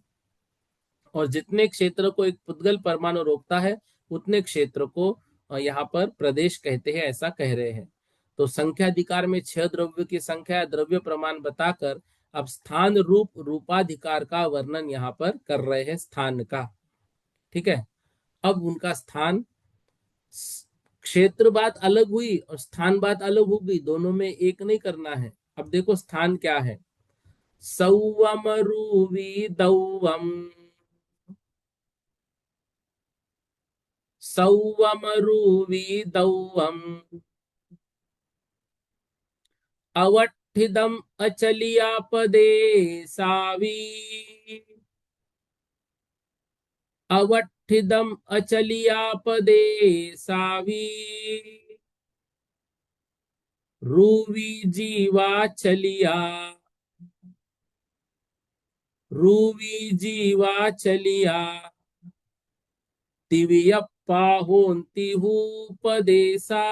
और जितने क्षेत्र को एक पुद्गल परमाणु रोकता है उतने क्षेत्र को यहाँ पर प्रदेश कहते हैं, ऐसा कह रहे हैं। तो संख्या अधिकार में छह द्रव्य की संख्या द्रव्य प्रमाण बताकर अब स्थान रूप रूपाधिकार का वर्णन यहाँ पर कर रहे हैं, स्थान का। ठीक है, अब उनका स्थान, क्षेत्र बात अलग हुई और स्थान बात अलग हो गई, दोनों में एक नहीं करना है। अब देखो स्थान क्या है, सौवम रूवी दौवम, सौवमरूविदौवम् अवठिदम् अचलियापदे सावी, अवठिदम् अचलियापदे सावी, रूवी जीवा चलिया, रूवी जीवा चलिया, तिवियप्पा होन्ति हूपदेसा,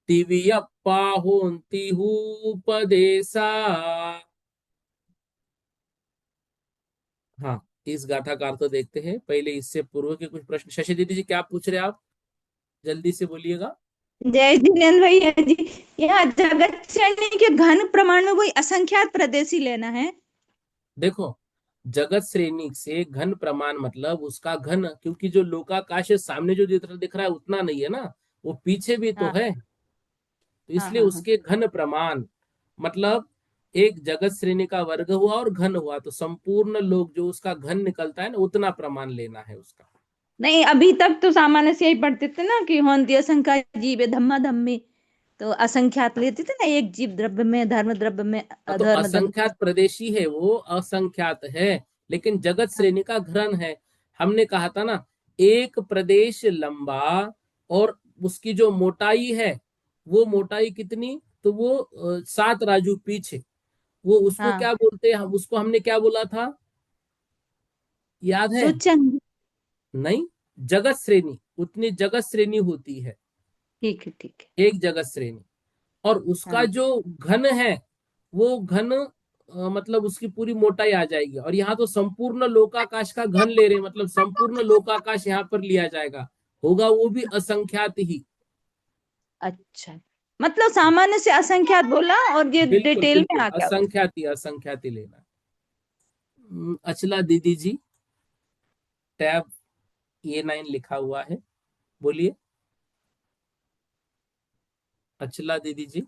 तिवियप्पा होन्ति हूपदेसा। हाँ, इस गाथा का अर्थ देखते हैं। पहले इससे पूर्व के कुछ प्रश्न। शशि दीदी जी क्या पूछ रहे हैं आप, जल्दी से बोलिएगा। जय जिनेन्द्र भैया जी। यहाँ जगत श्रेणी के घन प्रमाण में कोई असंख्यात प्रदेश ही लेना है। देखो, जगत श्रेणी से घन प्रमाण मतलब उसका घन, क्योंकि जो लोकाकाश है सामने जो दिख रहा है उतना नहीं है ना, वो पीछे भी तो हाँ है। तो हाँ इसलिए हाँ हाँ। उसके घन प्रमाण मतलब एक जगत श्रेणी का वर्ग हुआ और घन हुआ, तो संपूर्ण लोक जो उसका घन निकलता है ना उतना प्रमाण लेना है उसका। नहीं, अभी तक तो सामान्य से यही पढ़ते थे ना कि होंती असंख्या जीव है धम्मा धम्मी। तो असंख्यात लेते थे ना, एक जीव द्रव्य में, धर्म द्रव्य में, हाँ, तो अधर्म द्रव्य असंख्यात प्रदेशी है वो, असंख्यात है, लेकिन जगत श्रेणी का घन है। हमने कहा था ना, एक प्रदेश लंबा और उसकी जो मोटाई है वो मोटाई कितनी, तो वो 7 राजू पीछे, वो में। उसको हाँ, क्या बोलते हैं, उसको हमने क्या बोला था, याद है? सूचन। नहीं, जगत श्रेणी, उतनी जगत श्रेणी होती है, ठीक है ठीक है। एक जगत श्रेणी। और उसका हाँ, जो घन है वो घन, मतलब उसकी पूरी मोटाई आ जाएगी। और यहाँ तो संपूर्ण लोकाकाश का घन ले रहे हैं, मतलब संपूर्ण लोकाकाश यहाँ पर लिया जाएगा, होगा वो भी असंख्यात ही। अच्छा। मतलब सामान्य से असंख्यात बोला और ये बिल्कुल डिटेल में बिल्कुल, आ गया। असंख्यात ही लेना है। अचला दीदी जी, टैब A9 लिखा हुआ है, बोलिए। अचला दीदी जी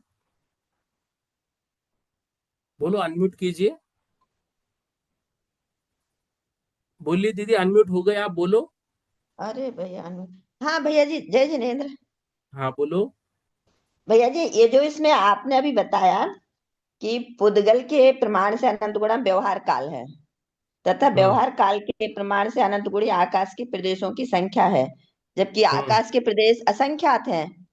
बोलो, अनम्यूट कीजिए, बोलिए दीदी, अनम्यूट हो गए आप, बोलो। अरे भैया हाँ भैया जी, जय जिनेन्द्र। हाँ बोलो। भैया जी, ये जो इसमें आपने अभी बताया कि पुद्गल के प्रमाण से अनंत गुणा व्यवहार काल है, तथा हम्म व्यवहार काल के प्रमाण से अनंत गुणी आकाश के प्रदेशों की संख्या है, जबकि हम्म आकाश के प्रदेश असंख्यात हैं,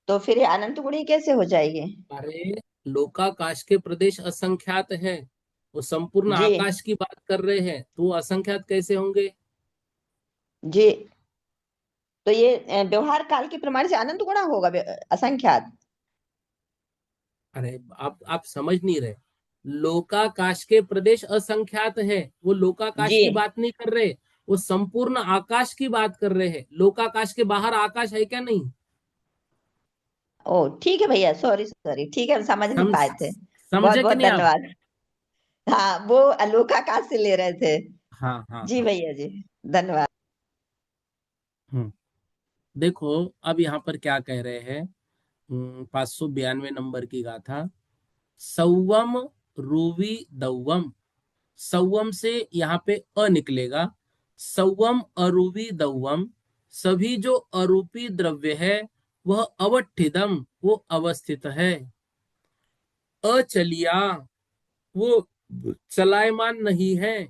तो फिर ये अनंत गुणी कैसे हो जाएगी? अरे, लोकाकाश के प्रदेश असंख्यात है, वो संपूर्ण जी। आकाश की बात कर रहे हैं, तो वो असंख्यात कैसे होंगे? जी। तो ये व्यवहार काल के प्रमाण से अनंत गुणा होगा, असंख्यात। अरे आप समझ नहीं रहे। लोकाकाश के प्रदेश असंख्यात है, वो लोकाकाश जी। की बात नहीं कर रहे, वो संपूर्ण आकाश की बात कर रहे हैं। लोकाकाश के बाहर आकाश है क्या? नहीं। ओ ठीक है भैया, सॉरी सॉरी, ठीक है, हम समझ नहीं सम पाए थे। बहुत समझे कि बहुत नहीं आप? धन्यवाद। हाँ, वो अलोकाकाश से ले रहे थे। हाँ हाँ जी हाँ। भैया जी, धन्यवाद। हम्म। देखो, अब यहाँ पर क्या कह रहे हैं। 592 नंबर की गाथा। सौवम रूवी दौवम। सौवम से यहाँ पे अ निकलेगा। सौवम अरूवी दौवम। सभी जो अरूपी द्रव्य है वह अवठिदम, वो अवस्थित है। अचलिया, वो चलायमान नहीं है।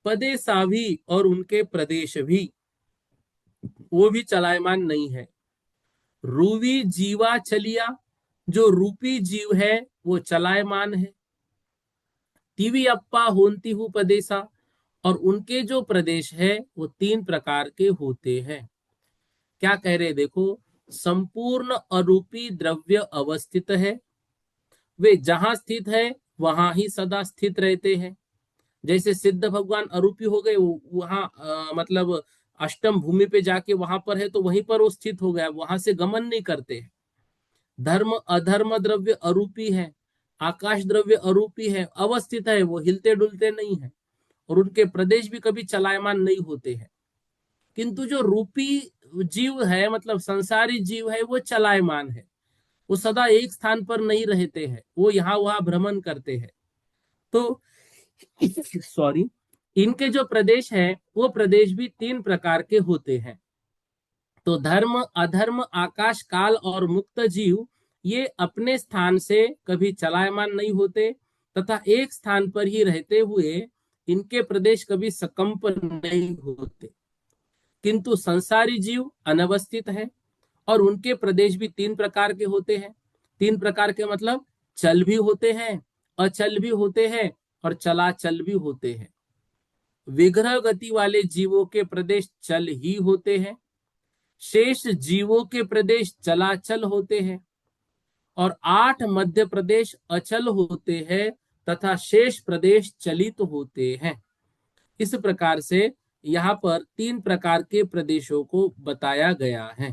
पदेसा भी, और उनके प्रदेश भी, वो भी चलायमान नहीं है। रूवी जीवा चलिया, जो रूपी जीव है वो चलायमान है। टीवी अप्पा होंती हूँ प्रदेशा, और उनके जो प्रदेश है वो तीन प्रकार के होते हैं। क्या कह रहे देखो। संपूर्ण अरूपी द्रव्य अवस्थित है, वे जहां स्थित है वहां ही सदा स्थित रहते हैं। जैसे सिद्ध भगवान अरूपी हो गए, वहां मतलब अष्टम भूमि पे जाके वहां पर है तो वहीं पर वो स्थित हो गया, वहां से गमन नहीं करते हैं। धर्म अधर्म द्रव्य अरूपी है, आकाश द्रव्य अरूपी है, अवस्थित है, वो हिलते डुलते नहीं है, और उनके प्रदेश भी कभी चलायमान नहीं होते हैं। किंतु जो रूपी जीव है, मतलब संसारी जीव है, वो चलायमान है। वो सदा एक स्थान पर नहीं रहते हैं, वो यहाँ वहां भ्रमण करते हैं। तो सॉरी, इनके जो प्रदेश है वो प्रदेश भी तीन प्रकार के होते हैं। तो धर्म अधर्म आकाश काल और मुक्त जीव, ये अपने स्थान से कभी चलायमान नहीं होते, तथा एक स्थान पर ही रहते हुए इनके प्रदेश कभी सकंप नहीं होते। किंतु संसारी जीव अनवस्थित है, और उनके प्रदेश भी तीन प्रकार के होते हैं। तीन प्रकार के मतलब चल भी होते हैं, अचल भी होते हैं, और चलाचल भी होते हैं। विग्रह गति वाले जीवों के प्रदेश चल ही होते हैं, शेष जीवों के प्रदेश चलाचल होते हैं, और 8 मध्य प्रदेश अचल होते हैं, तथा शेष प्रदेश चलित होते हैं। इस प्रकार से यहाँ पर तीन प्रकार के प्रदेशों को बताया गया है।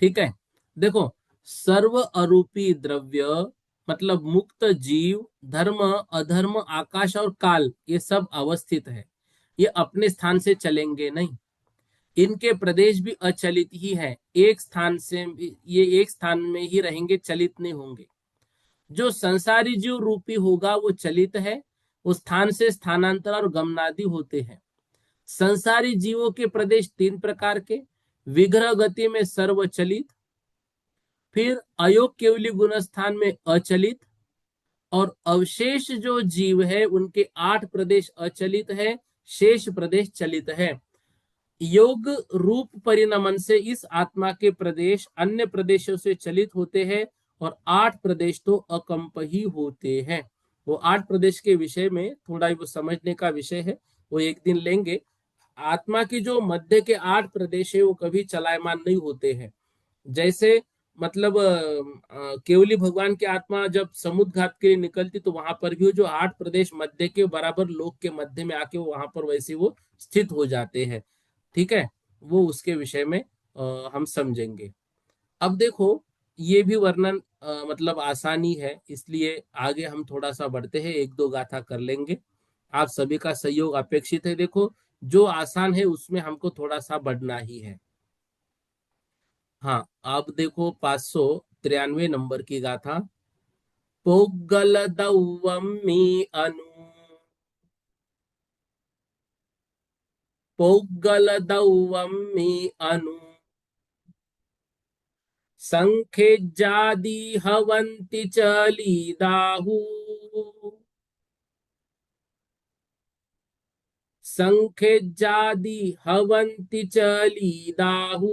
ठीक है। देखो, सर्व अरूपी द्रव्य मतलब मुक्त जीव, धर्म अधर्म आकाश और काल, ये सब अवस्थित है, ये अपने स्थान से चलेंगे नहीं। इनके प्रदेश भी अचलित ही है, एक स्थान से ये एक स्थान में ही रहेंगे, चलित नहीं होंगे। जो संसारी जीव रूपी होगा वो चलित है, वो स्थान से स्थानांतर और गमनादि होते हैं। संसारी जीवों के प्रदेश तीन प्रकार के। विग्रह गति में सर्वचलित, फिर अयोग केवली गुण स्थान में अचलित, और अवशेष जो जीव है उनके 8 प्रदेश अचलित है, शेष प्रदेश चलित है। योग रूप परिणमन से इस आत्मा के प्रदेश अन्य प्रदेशों से चलित होते हैं, और 8 प्रदेश तो अकंप ही होते हैं। वो 8 प्रदेश के विषय में थोड़ा वो समझने का विषय है, वो एक दिन लेंगे। आत्मा की जो मध्य के 8 प्रदेश है वो कभी चलायमान नहीं होते हैं। जैसे मतलब केवली भगवान की आत्मा जब समुद्र घात के लिए निकलती तो वहां पर भी जो 8 प्रदेश मध्य के बराबर लोक के मध्य में आके वहां पर वैसे वो स्थित हो जाते हैं। ठीक है। वो उसके विषय में हम समझेंगे। अब देखो, ये भी वर्णन मतलब आसानी है, इसलिए आगे हम थोड़ा सा बढ़ते हैं, एक दो गाथा कर लेंगे। आप सभी का सहयोग अपेक्षित है। देखो, जो आसान है उसमें हमको थोड़ा सा बढ़ना ही है। हाँ, आप देखो 593 नंबर की गाथा। पोगल दौवम्मी अनु। पोगल दौवम्मी अनु। संखेजादि हवन्ति च लीदाहु। संखेजादि हवन्ति च लीदाहु।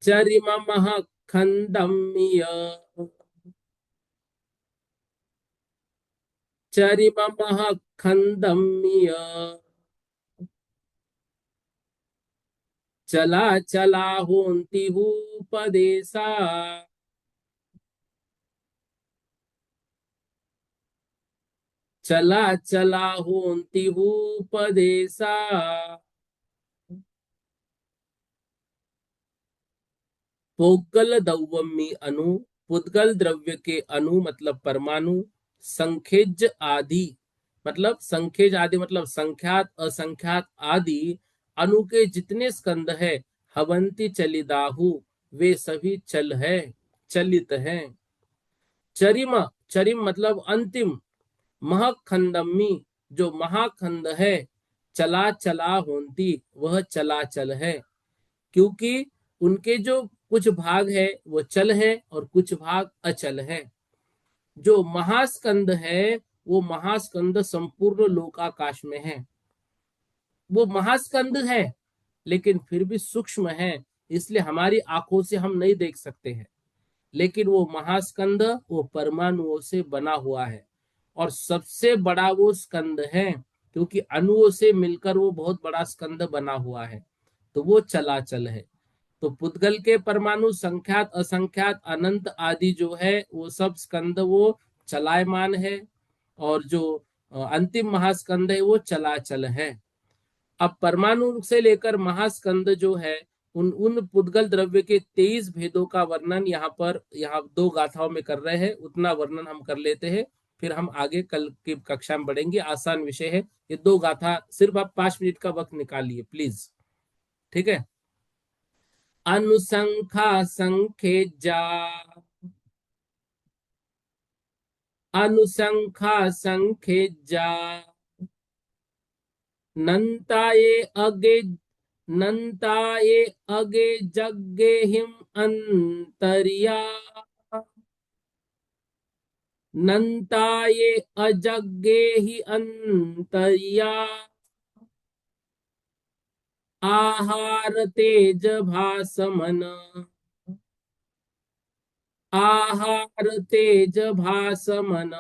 चरिममः खन्दम्य। चरिममः खन्दम्य चला चला होन्ति उपदेशा चला चला होन्ति उपदेशा पुद्गल द्रव्यमी अणु, पुद्गल द्रव्य के अणु मतलब परमाणु, संखेज आदि मतलब संखेज आदि मतलब संख्यात असंख्यात आदि अणु के जितने स्कंद है, हवंती चलिदाहु वे सभी चल है, चलित है। चरिम, चरिम मतलब अंतिम, महखंडमी जो महाखंड है, चला चला होंती वह चलाचल है, क्योंकि उनके जो कुछ भाग है वो चल है और कुछ भाग अचल है। जो महास्कंद है वो महास्कंद संपूर्ण लोकाकाश में है, वो महास्कंद है लेकिन फिर भी सूक्ष्म है, इसलिए हमारी आंखों से हम नहीं देख सकते हैं। लेकिन वो महास्कंद वो परमाणुओं से बना हुआ है और सबसे बड़ा वो स्कंद है, क्योंकि अणुओं से मिलकर वो बहुत बड़ा स्कंद बना हुआ है, तो वो चलाचल है। तो पुद्गल के परमाणु संख्यात असंख्यात अनंत आदि जो है वो सब स्कंद वो चलायमान है, और जो अंतिम महास्कंद है वो चलाचल है। अब परमाणु से लेकर महास्कंद जो है उन उन पुद्गल द्रव्य के 23 भेदों का वर्णन यहाँ दो गाथाओं में कर रहे हैं, उतना वर्णन हम कर लेते हैं, फिर हम आगे कल की कक्षा में बढ़ेंगे। आसान विषय है ये दो गाथा, सिर्फ आप 5 मिनट का वक्त निकालिए प्लीज, ठीक है। अनुसंखा संखेजा, अनुसंखा संखेजा नंताये अगे, नंताये अगे जग्गे हिम अंतरिया, नंताये अजग्गे ही अंतरिया, आहार तेज भासमन, आहार तेज भासमन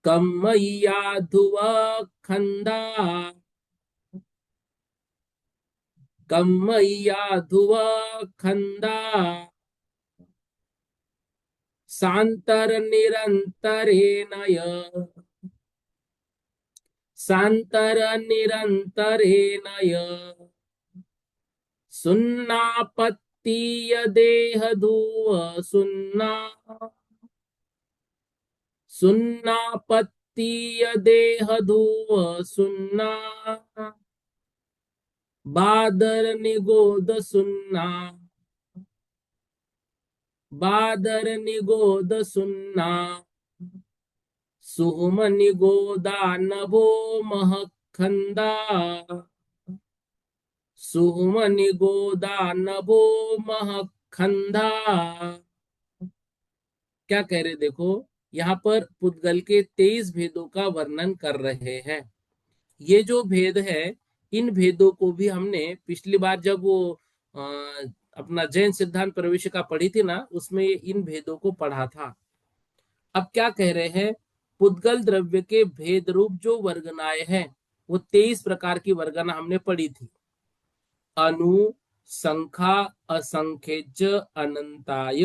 कमैया धुव खंदा, कमैया धुव खंदा सांतर निरंतरेणय, सांतर निरंतरेणय सुन्नापत्तीय देह धुव सुन्ना, सुन्नापत्तीय देह धुव सुन्ना बादर निगोद सुन्ना, बादर निगोद सुन्ना सुहुम निगोदा नभो महखंदा, सुहुम निगोदा नभो महखंदा। क्या कह रहे देखो, यहाँ पर पुद्गल के 23 भेदों का वर्णन कर रहे हैं। ये जो भेद है, इन भेदों को भी हमने पिछली बार जब वो अपना जैन सिद्धांत प्रवेशिका पढ़ी थी ना, उसमें इन भेदों को पढ़ा था। अब क्या कह रहे हैं, पुद्गल द्रव्य के भेद रूप जो वर्गनाएं हैं वो 23 प्रकार की वर्गना हमने पढ़ी थी। अनु, संख्या, असंख्यज, अनंताय।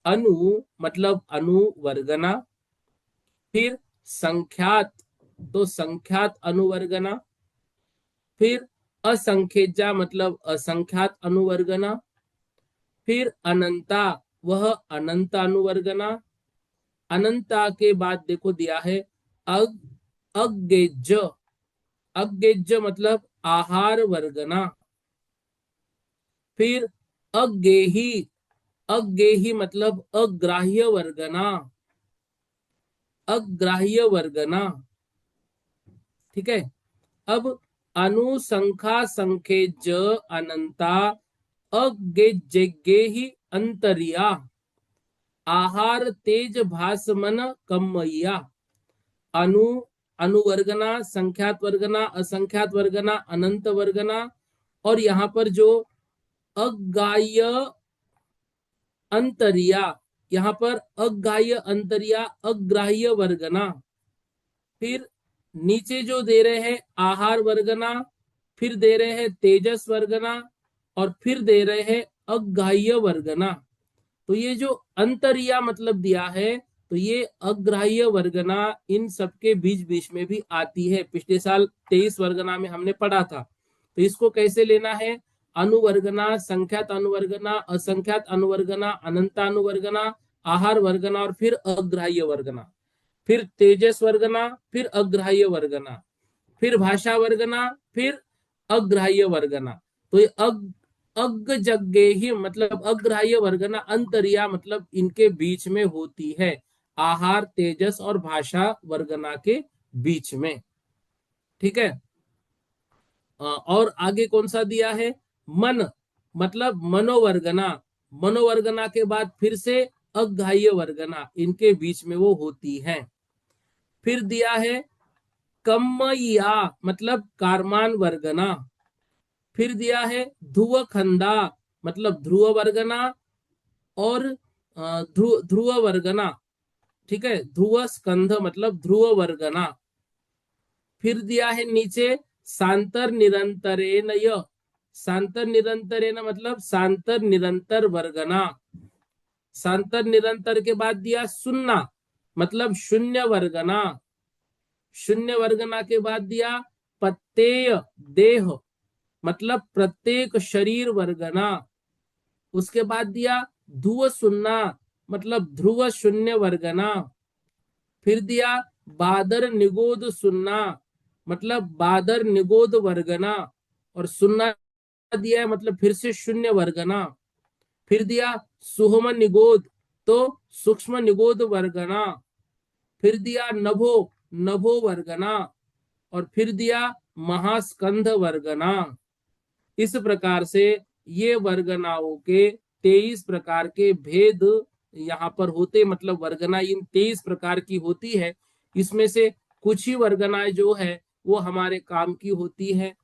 अनु मतलब अनुवर्गना, फिर संख्यात तो संख्यात अनुवर्गना, फिर असंख्यजा मतलब असंख्यात अनुवर्गना, फिर अनंता वह अनंत अनुवर्गना, अनंता के बाद देखो दिया है अग, अज्ञेज, अज्ञेज मतलब आहार वर्गना, फिर अज्ञेही, अज्ञेही मतलब अग्राह्य वर्गना, अग्राह्य वर्गना, ठीक है। अब अनुसंख्या संख्यज अनंता अज्ञे ही अंतरिया, आहार तेज भासमन कमैया। अनु, अनुवर्गना, संख्यात वर्गना, असंख्यात वर्गना, अनंत वर्गना, और यहाँ पर जो अज्ञाय अंतरिया, यहाँ पर अग्राह्य अंतर्या अग्राह्य वर्गना, फिर नीचे जो दे रहे हैं आहार वर्गना, फिर दे रहे हैं तेजस वर्गना, और फिर दे रहे हैं अग्राह्य वर्गना। तो ये जो अंतरिया मतलब दिया है, तो ये अग्राह्य वर्गना इन सबके बीच बीच में भी आती है। पिछले साल 23 वर्गना में हमने पढ़ा था। तो इसको कैसे लेना है? अनुवर्गना, संख्यात अनुवर्गना, असंख्यात अनुवर्गना, अनंतानुवर्गना, आहार वर्गना, और फिर अग्राह्य वर्गना, फिर तेजस वर्गना, फिर अग्राह्य वर्गना, फिर भाषा वर्गना, फिर अग्राह्य वर्गना। तो ये अग जग्गे ही मतलब अग्राह्य वर्गना अंतरिया मतलब इनके बीच में होती है, आहार तेजस और भाषा वर्गना के बीच में। ठीक है। और आगे कौन सा दिया है? मन मतलब मनोवर्गना, मनोवर्गना के बाद फिर से अग्राह्य वर्गना, इनके बीच में वो होती है। फिर दिया है कम्मया मतलब कारमान वर्गना, फिर दिया है ध्रुव खंदा मतलब ध्रुव वर्गना और ध्रुव वर्गना। ठीक है, ध्रुव स्कंध मतलब ध्रुव वर्गना। फिर दिया है नीचे सांतर निरंतरेन सांतर निरंतरेन मतलब सांतर निरंतर वर्गना। सांतर निरंतर के बाद दिया सुन्ना मतलब शून्य वर्गना। शून्य वर्गना के बाद दिया प्रत्यय देह मतलब प्रत्येक शरीर वर्गना। उसके बाद दिया ध्रुव सुन्ना मतलब ध्रुव शून्य वर्गना। फिर दिया बादर निगोद सुन्ना मतलब बादर निगोद वर्गना, और सुन्ना दिया है मतलब फिर से शून्य वर्गना। फिर दिया सुहम निगोद तो सूक्ष्म निगोद वर्गना। फिर दिया नभो नभो वर्गना, और फिर दिया महास्कंध वर्गना। इस प्रकार से ये वर्गनाओं के 23 प्रकार के भेद यहाँ पर होते, मतलब वर्गना इन 23 प्रकार की होती है। इसमें से कुछ ही वर्गनाएं जो है वो हमारे काम की होती है,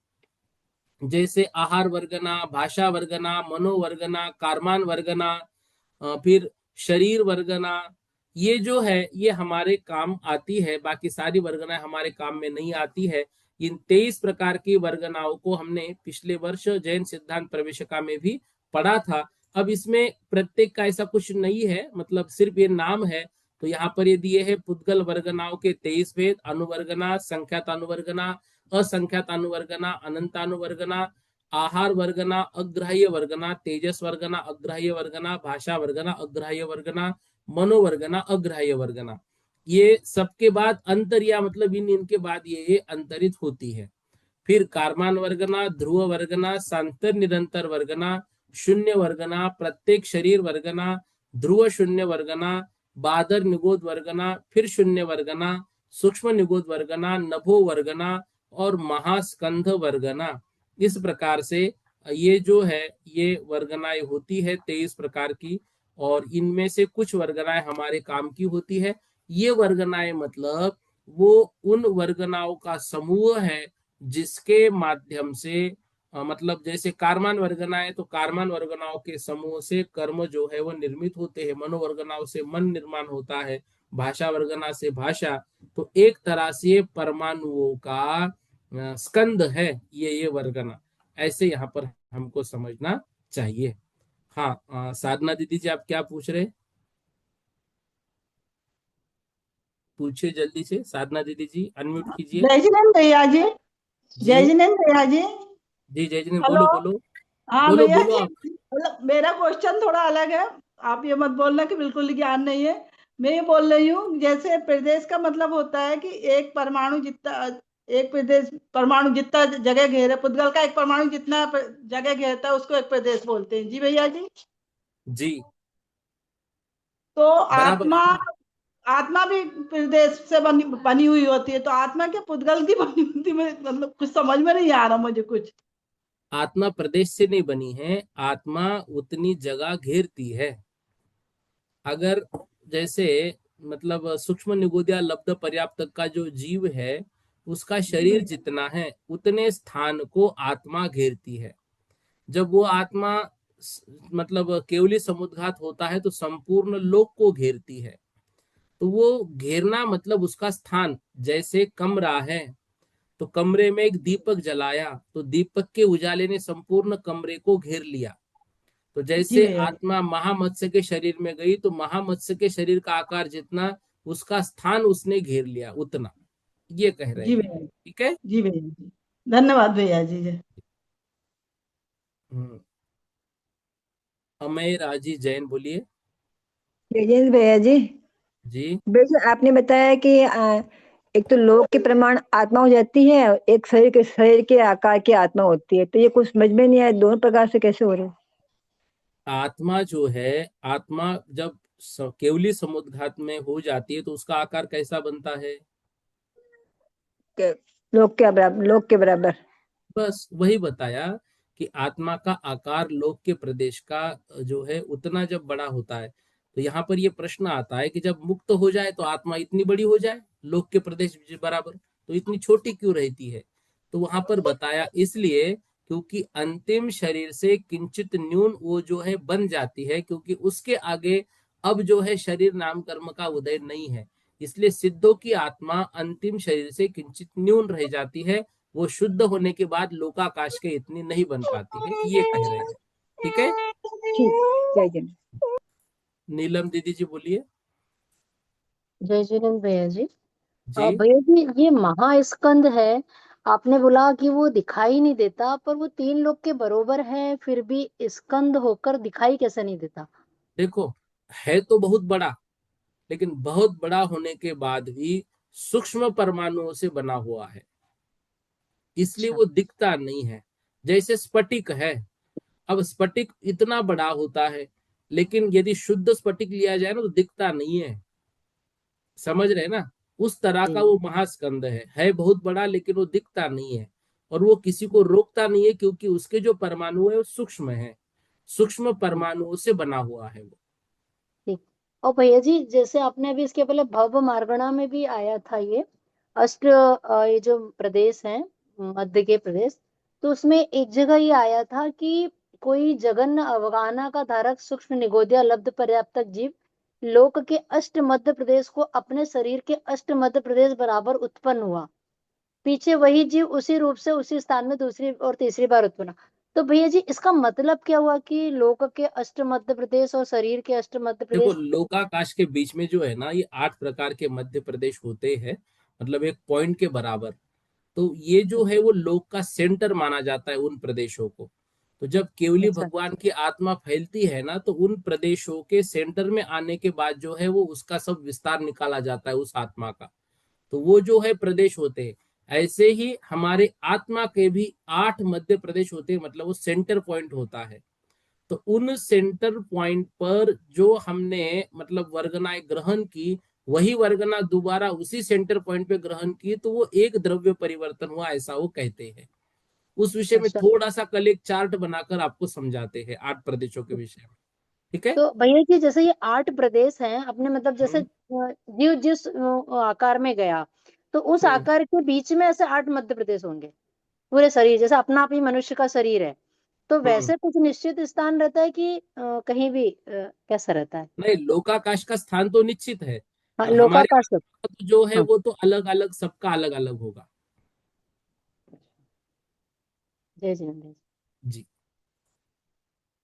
जैसे आहार वर्गना, भाषा वर्गना, मनोवर्गना, कारमान वर्गना, फिर शरीर वर्गना। ये जो है ये हमारे काम आती है, बाकी सारी वर्गनाएं हमारे काम में नहीं आती है। इन 23 प्रकार की वर्गनाओं को हमने पिछले वर्ष जैन सिद्धांत प्रवेशिका में भी पढ़ा था। अब इसमें प्रत्येक का ऐसा कुछ नहीं है, मतलब सिर्फ ये नाम है। तो यहाँ पर ये दिए है पुद्गल वर्गनाओं के 23 भेद: अनुवर्गना, संख्यात अनुवर्गना, असंख्यात अनुवर्गना, अनंतानुवर्गना, आहार वर्गना, अग्राह्य वर्गना, तेजस वर्गना, अग्राह्य वर्गना, भाषा वर्गना, अग्राह्य वर्गना, मनोवर्गना, अग्राह्य वर्गना। ये सबके बाद अंतरिया मतलब इन इनके बाद ये अंतरित होती है। फिर कारमान वर्गना, ध्रुव वर्गना, सांतर निरंतर वर्गना, शून्य वर्गना, प्रत्येक शरीर वर्गना, ध्रुव शून्य वर्गना, बादर निगोद वर्गना, फिर शून्य वर्गना, सूक्ष्म निगोद वर्गना, नभो वर्गना और महास्कंध वर्गना। इस प्रकार से ये जो है ये वर्गनाएं होती है 23 प्रकार की, और इनमें से कुछ वर्गनाएं हमारे काम की होती है। ये वर्गनाएं मतलब वो उन वर्गनाओं का समूह है जिसके माध्यम से मतलब जैसे कारमान वर्गना है तो कारमान वर्गनाओं के समूह से कर्म जो है वो निर्मित होते हैं, मनोवर्गनाओं से मन निर्माण होता है, भाषा वर्गना से भाषा। तो एक तरह से परमाणुओं का स्कंद है ये वर्गना, ऐसे यहाँ पर हमको समझना चाहिए। हाँ, साधना दीदी जी आप क्या पूछ रहे? पूछिए जल्दी से, साधना दीदी जी अनम्यूट कीजिए। जय जिनेन्द्र भैया जी। जी जय जिनेन्द्र भैया जी। जी, जय जिनेन्द्र, हेलो। बोलो बोलो। हाँ बोलो भैया बोलो जी, आप। मतलब मेरा क्वेश्चन थोड़ा अलग है। आप ये मत बोलना कि बिल्कुल ही ज्ञान नहीं है। मैं ये बोल रही हूँ जैसे प्रदेश का मतलब होता है कि एक परमाणु जितना, एक प्रदेश परमाणु जितना जगह घेरे, पुद्गल का एक परमाणु जितना जगह घेरता है उसको एक प्रदेश बोलते हैं जी भैया जी। जी तो बराबर आत्मा, है। आत्मा भी प्रदेश से बनी बनी हुई होती है, तो आत्मा क्या पुद्गल की बनी होती है? मतलब कुछ समझ में नहीं आ रहा मुझे कुछ। आत्मा प्रदेश से नहीं बनी है, आत्मा उतनी जगह घेरती है। अगर जैसे मतलब सूक्ष्म निगोदिया लब्ध पर्याप्त का जो जीव है उसका जी शरीर भैया। जितना है उतने स्थान को आत्मा घेरती है। जब वो आत्मा मतलब केवली समुद्घात होता है तो संपूर्ण लोक को घेरती है। तो वो घेरना मतलब उसका स्थान, जैसे कमरा है तो कमरे में एक दीपक जलाया तो दीपक के उजाले ने संपूर्ण कमरे को घेर लिया। तो जी जैसे भैया जी। आत्मा महामत्स्य के शरीर में गई तो महामत्स्य के शरीर का आकार जितना उसका स्थान उसने घेर लिया उतना, ये कह रहे जी हैं। भैया जी। ठीक है। जी भैया जी। धन्यवाद भैया जी। हम्म, अमय राजी जैन बोलिए। तेजस भैया जी, जी बिल्कुल आपने बताया कि एक तो लोक के प्रमाण आत्मा हो जाती है और एक शरीर के आकार की आत्मा होती है, तो ये कुछ समझ में नहीं आया, दोनों प्रकार से कैसे हो रहे हैं? आत्मा जो है, आत्मा जब केवली समुद्घात में हो जाती है तो उसका आकार कैसा बनता है? के- लोक के बराबर। बस वही बताया कि आत्मा का आकार लोक के प्रदेश का जो है उतना जब बड़ा होता है, तो यहाँ पर ये प्रश्न आता है कि जब मुक्त हो जाए तो आत्मा इतनी बड़ी हो जाए लोक के प्रदेश बराबर, तो इतनी छोटी क्यों रहती है? तो वहां पर बताया इसलिए क्योंकि अंतिम शरीर से किंचित न्यून वो जो है बन जाती है, क्योंकि उसके आगे अब जो है शरीर नाम कर्म का उदय नहीं है। इसलिए सिद्धों की आत्मा अंतिम शरीर से किंचित न्यून रह जाती है, वो शुद्ध होने के बाद लोकाकाश के इतनी नहीं बन पाती है, ये कह रहे हैं। ठीक है। ठीक, जय जय। नीलम दीदी जी बोलिए। जय जिनेन्द्र भैया जी। जी भैया जी, ये महास्कंद है, आपने बोला कि वो दिखाई नहीं देता, पर वो तीन लोग के बरोबर है, फिर भी स्कंद होकर दिखाई कैसे नहीं देता? देखो, है तो बहुत बड़ा, लेकिन बहुत बड़ा होने के बाद भी सूक्ष्म परमाणुओं से बना हुआ है, इसलिए अच्छा। वो दिखता नहीं है। जैसे स्फटिक है, अब स्फटिक इतना बड़ा होता है, लेकिन यदि शुद्ध स्फटिक लिया जाए ना तो दिखता नहीं है। समझ रहे ना? उस तरह का जी। वो महास्कंद है बहुत बड़ा, लेकिन वो दिखता नहीं है। और वो किसी को रोकता नहीं है, क्योंकि उसके जो परमाणु है वो सूक्ष्म है, सूक्ष्म जी, परमाणुओं से बना हुआ है वो। ठीक। और भैया जी, जैसे आपने अभी इसके पहले भव मार्गणा में भी आया था ये अष्ट ये जो प्रदेश है, मध्य के प्रदेश, तो उसमें एक जगह ये आया था कि कोई जगन अवगाना का धारक सूक्ष्म निगोदिया लब्ध पर्याप्त जीव लोक के अष्ट मध्य प्रदेश को अपने शरीर के अष्ट मध्य प्रदेश बराबर उत्पन्न हुआ, पीछे वही जीव उसी रूप से उसी स्थान में दूसरी और तीसरी बार उत्पन्न। तो भैया जी, इसका मतलब क्या हुआ कि लोक के अष्ट मध्य प्रदेश और शरीर के अष्ट मध्य देखो, प्रदेश? लोकाकाश के बीच में जो है ना, ये 8 प्रकार के मध्य प्रदेश होते हैं, मतलब एक पॉइंट के बराबर। तो ये जो है वो लोक का सेंटर माना जाता है उन प्रदेशों को। तो जब केवली अच्छा। भगवान की आत्मा फैलती है ना, तो उन प्रदेशों के सेंटर में आने के बाद जो है वो उसका सब विस्तार निकाला जाता है उस आत्मा का। तो वो जो है प्रदेश होते हैं। ऐसे ही हमारे आत्मा के भी 8 मध्य प्रदेश होते हैं, मतलब वो सेंटर पॉइंट होता है। तो उन सेंटर पॉइंट पर जो हमने मतलब वर्गनाएं ग्रहण की, वही वर्गना दोबारा उसी सेंटर पॉइंट पे ग्रहण की, तो वो एक द्रव्य परिवर्तन हुआ, ऐसा वो कहते हैं। उस विषय में अच्छा, थोड़ा सा कल एक चार्ट बनाकर आपको समझाते हैं 8 प्रदेशों के विषय में। ठीक है। तो भैया जी, जैसे ये 8 प्रदेश हैं अपने, मतलब जैसे हम्म जीव जिस आकार में गया, तो उस हम्म आकार के बीच में ऐसे 8 मध्य प्रदेश होंगे पूरे शरीर, जैसे अपना आप ही मनुष्य का शरीर है, तो हम्म। वैसे कुछ निश्चित स्थान रहता है कि कहीं भी कैसा रहता है? नहीं, लोकाकाश का स्थान तो निश्चित है, हाँ, और हमारे लोकाकाश। आत्मा का जो है हाँ। वो तो अलग अलग, सबका अलग अलग होगा। जय जिनेन्द्र। जी।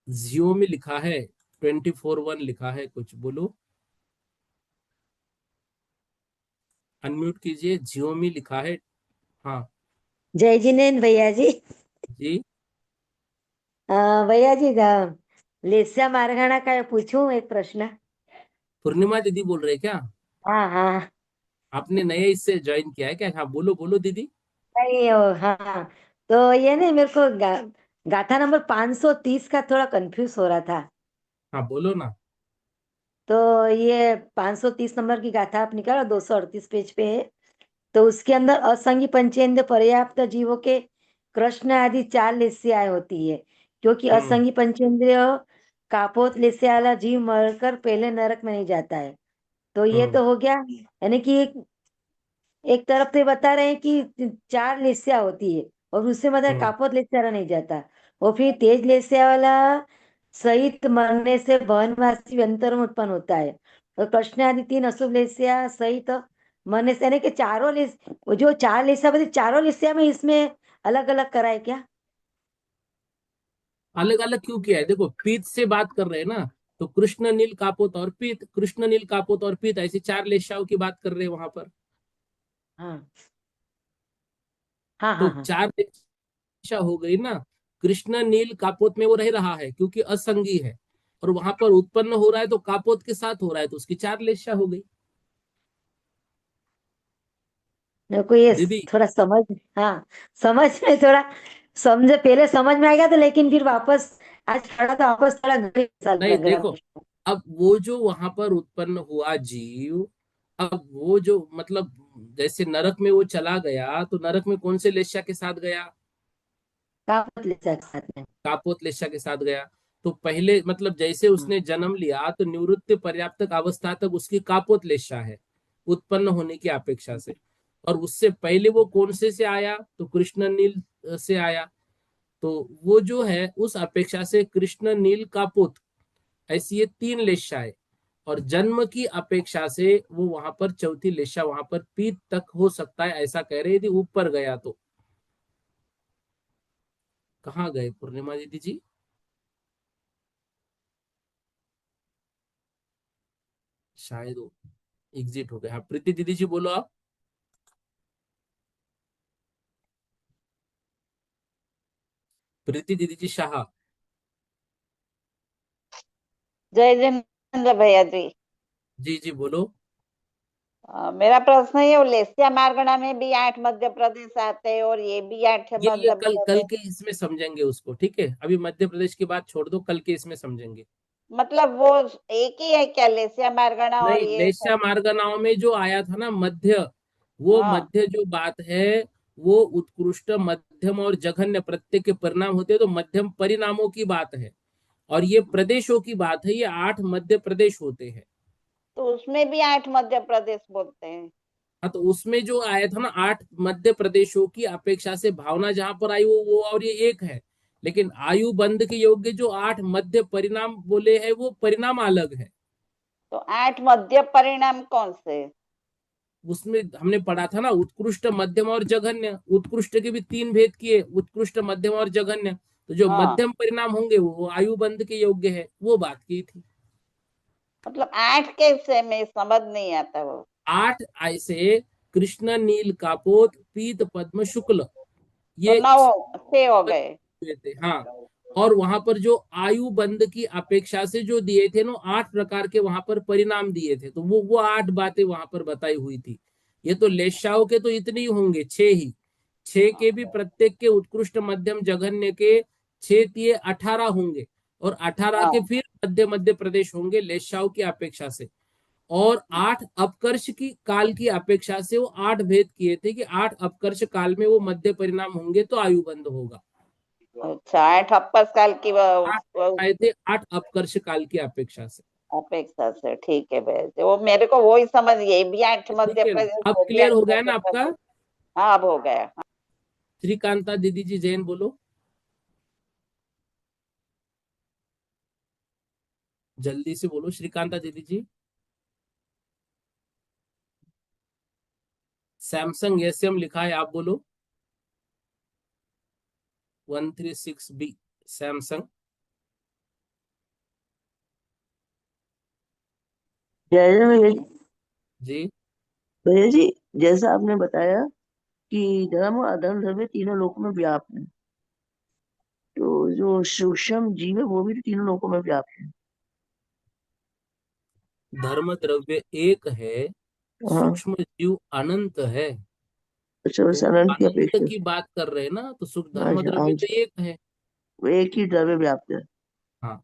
जियो में लिखा है 24/1 लिखा है, कुछ बोलो। अनम्यूट कीजिए, जियो में लिखा है। हाँ। जय जिनेन्द्र भैया जी। जी भैया जी, लेस्या मारगाना का पूछूं एक प्रश्न? पूर्णिमा दीदी बोल रहे हैं क्या? हाँ हाँ। आपने नए इससे ज्वाइन किया है क्या? हाँ, बोलो बोलो दीदी। नहीं हाँ, तो ये नहीं, मेरे को गाथा नंबर 530 का थोड़ा कंफ्यूज हो रहा था। हाँ बोलो ना। तो ये 530 नंबर की गाथा आप निकालो, 238 पेज पे है। तो उसके अंदर असंगी पंचेंद्र पर्याप्त जीवों के कृष्ण आदि 4 लेस्याएं होती है, क्योंकि हम्म असंगी पंचेंद्रिय कापोत लेस्या वाला जीव मरकर पहले नरक में नहीं जाता है। तो ये हम्म तो हो गया, यानी कि एक तरफ से बता रहे हैं कि 4 लेस्या होती है, और उससे मतलब हम्म कापोत लेस्या वाला नहीं जाता। और फिर तेज लेस्या वाला सहित मरने से वनवासी व्यंतर में उत्पन्न होता है। और कृष्ण आदि 3 अशुभ लेस्या सहित मरने से, यानी कि चारों लेस, वो जो 4 लेस्या बता, चारों लेस्या में इसमें अलग अलग कराए क्या? अलग अलग क्यों किया है? देखो, पीत से बात कर रहे हैं ना, तो कृष्ण नील कापोत और पीत, कृष्ण नील कापोत और पीत, ऐसी 4 लेशाओं की बात कर रहे हैं वहां पर। हाँ हाँ तो हाँ हाँ। 4 लेशा हो गई ना। कृष्ण नील कापोत में वो रह रहा है क्योंकि असंगी है, और वहां पर उत्पन्न हो रहा है तो कापोत के साथ हो रहा है, तो उसकी 4 लेशा हो गई। मेरे को ये दीदी, थोड़ा समझ, हाँ, समझ में थोड़ा, समझे, पहले समझ में आएगा तो, लेकिन फिर वापस आज पढ़ा तो वापस थोड़ा गणित सा नहीं लग रहा देखो, मुझको। अब वो जो वहां पर उत्पन्न हुआ जीव, अब वो जो मतलब जैसे नरक में वो चला गया, तो नरक में कौन से लेशा के साथ गया? कहाँ बदले साथ में? कापोत लेशा के साथ गया। तो पहले मतलब जैसे हाँ उसने जन्म लिया, तो निवृत्ति पर्याप्तक अवस्था तक उसकी कापोत लेशा है उत्पन्न होने की अपेक्षा से। और उससे पहले वो कौन से आया? तो कृष्ण नील से आया। तो वो जो है उस अपेक्षा से कृष्ण नील कापोत, ऐसी ये 3 लेशाएं। और जन्म की अपेक्षा से वो वहां पर चौथी लेशा वहां पर पीत तक हो सकता है, ऐसा कह रहे यदि ऊपर गया तो। कहाँ गए पूर्णिमा दीदी जी? शायद वो एग्जिट हो गए। हाँ, प्रीति दीदी जी बोलो आप। प्रीति दीदी जी शाह। जय जिनेन्द्र भैया जी। जी जी बोलो। मेरा प्रश्न ये, लेसिया मारगढ़ा में भी 8 मध्य प्रदेश आते हैं और ये भी 8 ये मध्य कल कल प्रदेश, के इसमें समझेंगे उसको, ठीक है? अभी मध्य प्रदेश की बात छोड़ दो, कल के इसमें समझेंगे। मतलब वो एक ही है क्या, लेसिया मारगढ़ा और नहीं, ये लेशा सब? मार्गनाव में जो आया था ना मध्य, वो हाँ, मध्य जो बात है, वो उत्कृष्ट मध्यम और जघन्य प्रत्येक के परिणाम होते हैं, तो मध्यम परिणामों की बात है। और ये प्रदेशों की बात है, ये 8 मध्य प्रदेश होते हैं। तो उसमें भी 8 मध्य प्रदेश बोलते हैं। हाँ, तो उसमें जो आया था ना 8 मध्य प्रदेशों की अपेक्षा से भावना जहां पर आई वो और ये एक है। लेकिन आयु बंध के योग्य जो 8 मध्य परिणाम बोले हैं, वो परिणाम अलग है। तो 8 मध्य परिणाम कौन से? उसमें हमने पढ़ा था ना, उत्कृष्ट मध्यम और जघन्य। उत्कृष्ट के भी 3 भेद किए, उत्कृष्ट मध्यम और जघन्य। तो जो हाँ, मध्यम परिणाम होंगे वो आयु बंध के योग्य है, वो बात की थी। मतलब 8 कैसे, में समझ नहीं आता वो। 8 ऐसे, कृष्ण नील कापोत पीत पद्म शुक्ल, तो ये 9, 6 हो गए। हुए थे। हाँ, और वहां पर जो आयु बंध की अपेक्षा से जो दिए थे ना, 8 प्रकार के वहां पर परिणाम दिए थे, तो वो 8 बातें वहां पर बताई हुई थी। ये तो लेशाओं के तो इतने ही होंगे, 6 ही। 6 के भी प्रत्येक के उत्कृष्ट मध्यम जघन्य के 6 दिए 18 होंगे। और 18 के हाँ, फिर मध्य मध्य प्रदेश होंगे लेशाओं की अपेक्षा से। और 8 अपकर्ष की काल की अपेक्षा से वो 8 भेद किए थे कि 8 अपकर्ष काल में वो मध्य परिणाम होंगे तो आयु बंध होगा। अच्छा, 8 अप्पर साल की 8 आए थे 8 अपकर्ष काल की अपेक्षा से। अपेक्षा से, ठीक है भैया जी। वो मेरे को वही समझ, ये भी 8 ठीक मध्य है ना? प्रदेश, अब वो भी क्लियर 8 हो गया मध्य ना आपका? प्रदेश। हाँ, अब हो गया। श्रीकांता दीदी जी जैन बोलो, जल्दी से बोलो श्रीकांता दीदी जी। सैमसंग एस एम लिखा है, आप बोलो। 136B Samsung. जय जय भैया जी। जी। भैया जी, जैसा आपने बताया कि धर्म और अधर्म धर्म तीनों लोकों में व्याप्त है, तो जो सूक्ष्म जीव है वो भी तो तीनों लोकों में व्याप्त है। धर्म द्रव्य एक है, हाँ। सूक्ष्म जीव अनंत है। अच्छा, तो बस अनंत की अनंत अपेक्षा की से। बात कर रहे हैं ना, तो सुख धर्म अच्छा, हाँ द्रव्य तो जी, एक है। वो एक ही द्रव्य व्याप्त है। हाँ,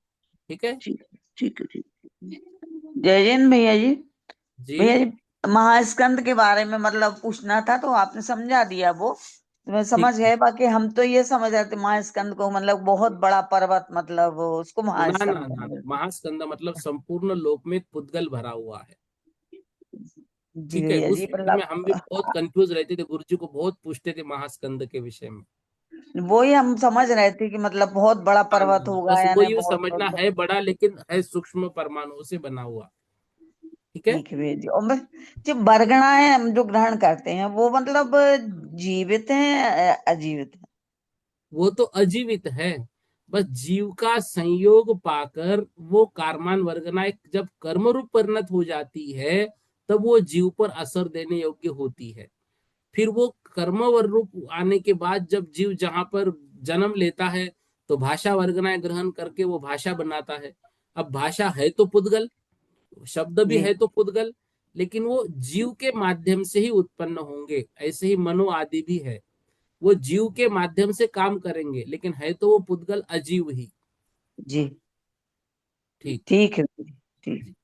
ठीक है। ठीक है, ठीक है, ठीक है। जय जैन भैया जी। जी। भैया जी, महास्कंद के बारे में मतलब पूछना था, तो आपने समझा दिया वो, तो मैं ठीक समझ है। गए। बाकी हम तो ये समझ रहे थे महास्कंद को मतलब बहुत बड़ा पर्वत, मतलब उसको ना ना महास्कंद ना ना, समझ रहे महास्कंद मतलब संपूर्ण लोक में पुद्गल भरा हुआ है। थे। जी ठीक है, भैया उस जी, विषय में मतलब हम भी बहुत कंफ्यूज रहते थे, गुरु जी को बहुत पूछते थे महास्कंद के विषय में। वो ही हम समझ रहे थे कि मतलब बहुत बड़ा पर्वत हाँ, होगा, बस यानी वही बहुत समझना बहुत। है बड़ा, लेकिन है सूक्ष्म परमाणुओं से बना हुआ। ठीक है। ठीक है भैया जी। और बस जो बरगणाएं हम जो ग्रहण करते हैं वो मतलब जीवित हैं अजीवित हैं? वो तो अजीवित है। बस जीव का संयोग पाकर वो कार्मान वर्गना जब कर्म रूप परिणत हो जाती है, तब वो जीव पर असर देने योग्य होती है। फिर वो कर्म रूप आने के बाद जब जीव जहां पर जन्म लेता है, तो भाषा वर्गनाएं ग्रहण करके वो भाषा बनाता है। अब भाषा है तो पुद्गल, शब्द भी जी है तो पुद्गल, लेकिन वो जीव के माध्यम से ही उत्पन्न होंगे। ऐसे ही मनो आदि भी है, वो जीव के माध्यम से काम करेंगे, लेकिन है तो वो पुद्गल अजीव ही। जी। ठीक। ठीक है भैया जी, ठीक।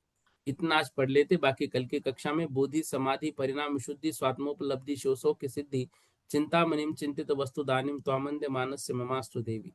इतना आज पढ़ लेते, बाकी कल की कक्षा में बोधि समाधि परिणाम विशुद्धि स्वात्मोपलब्धि शोषो की सिद्धि चिंता मनिम चिंतित वस्तु दानिम त्वामंदे मानस्य ममास्तु देवी।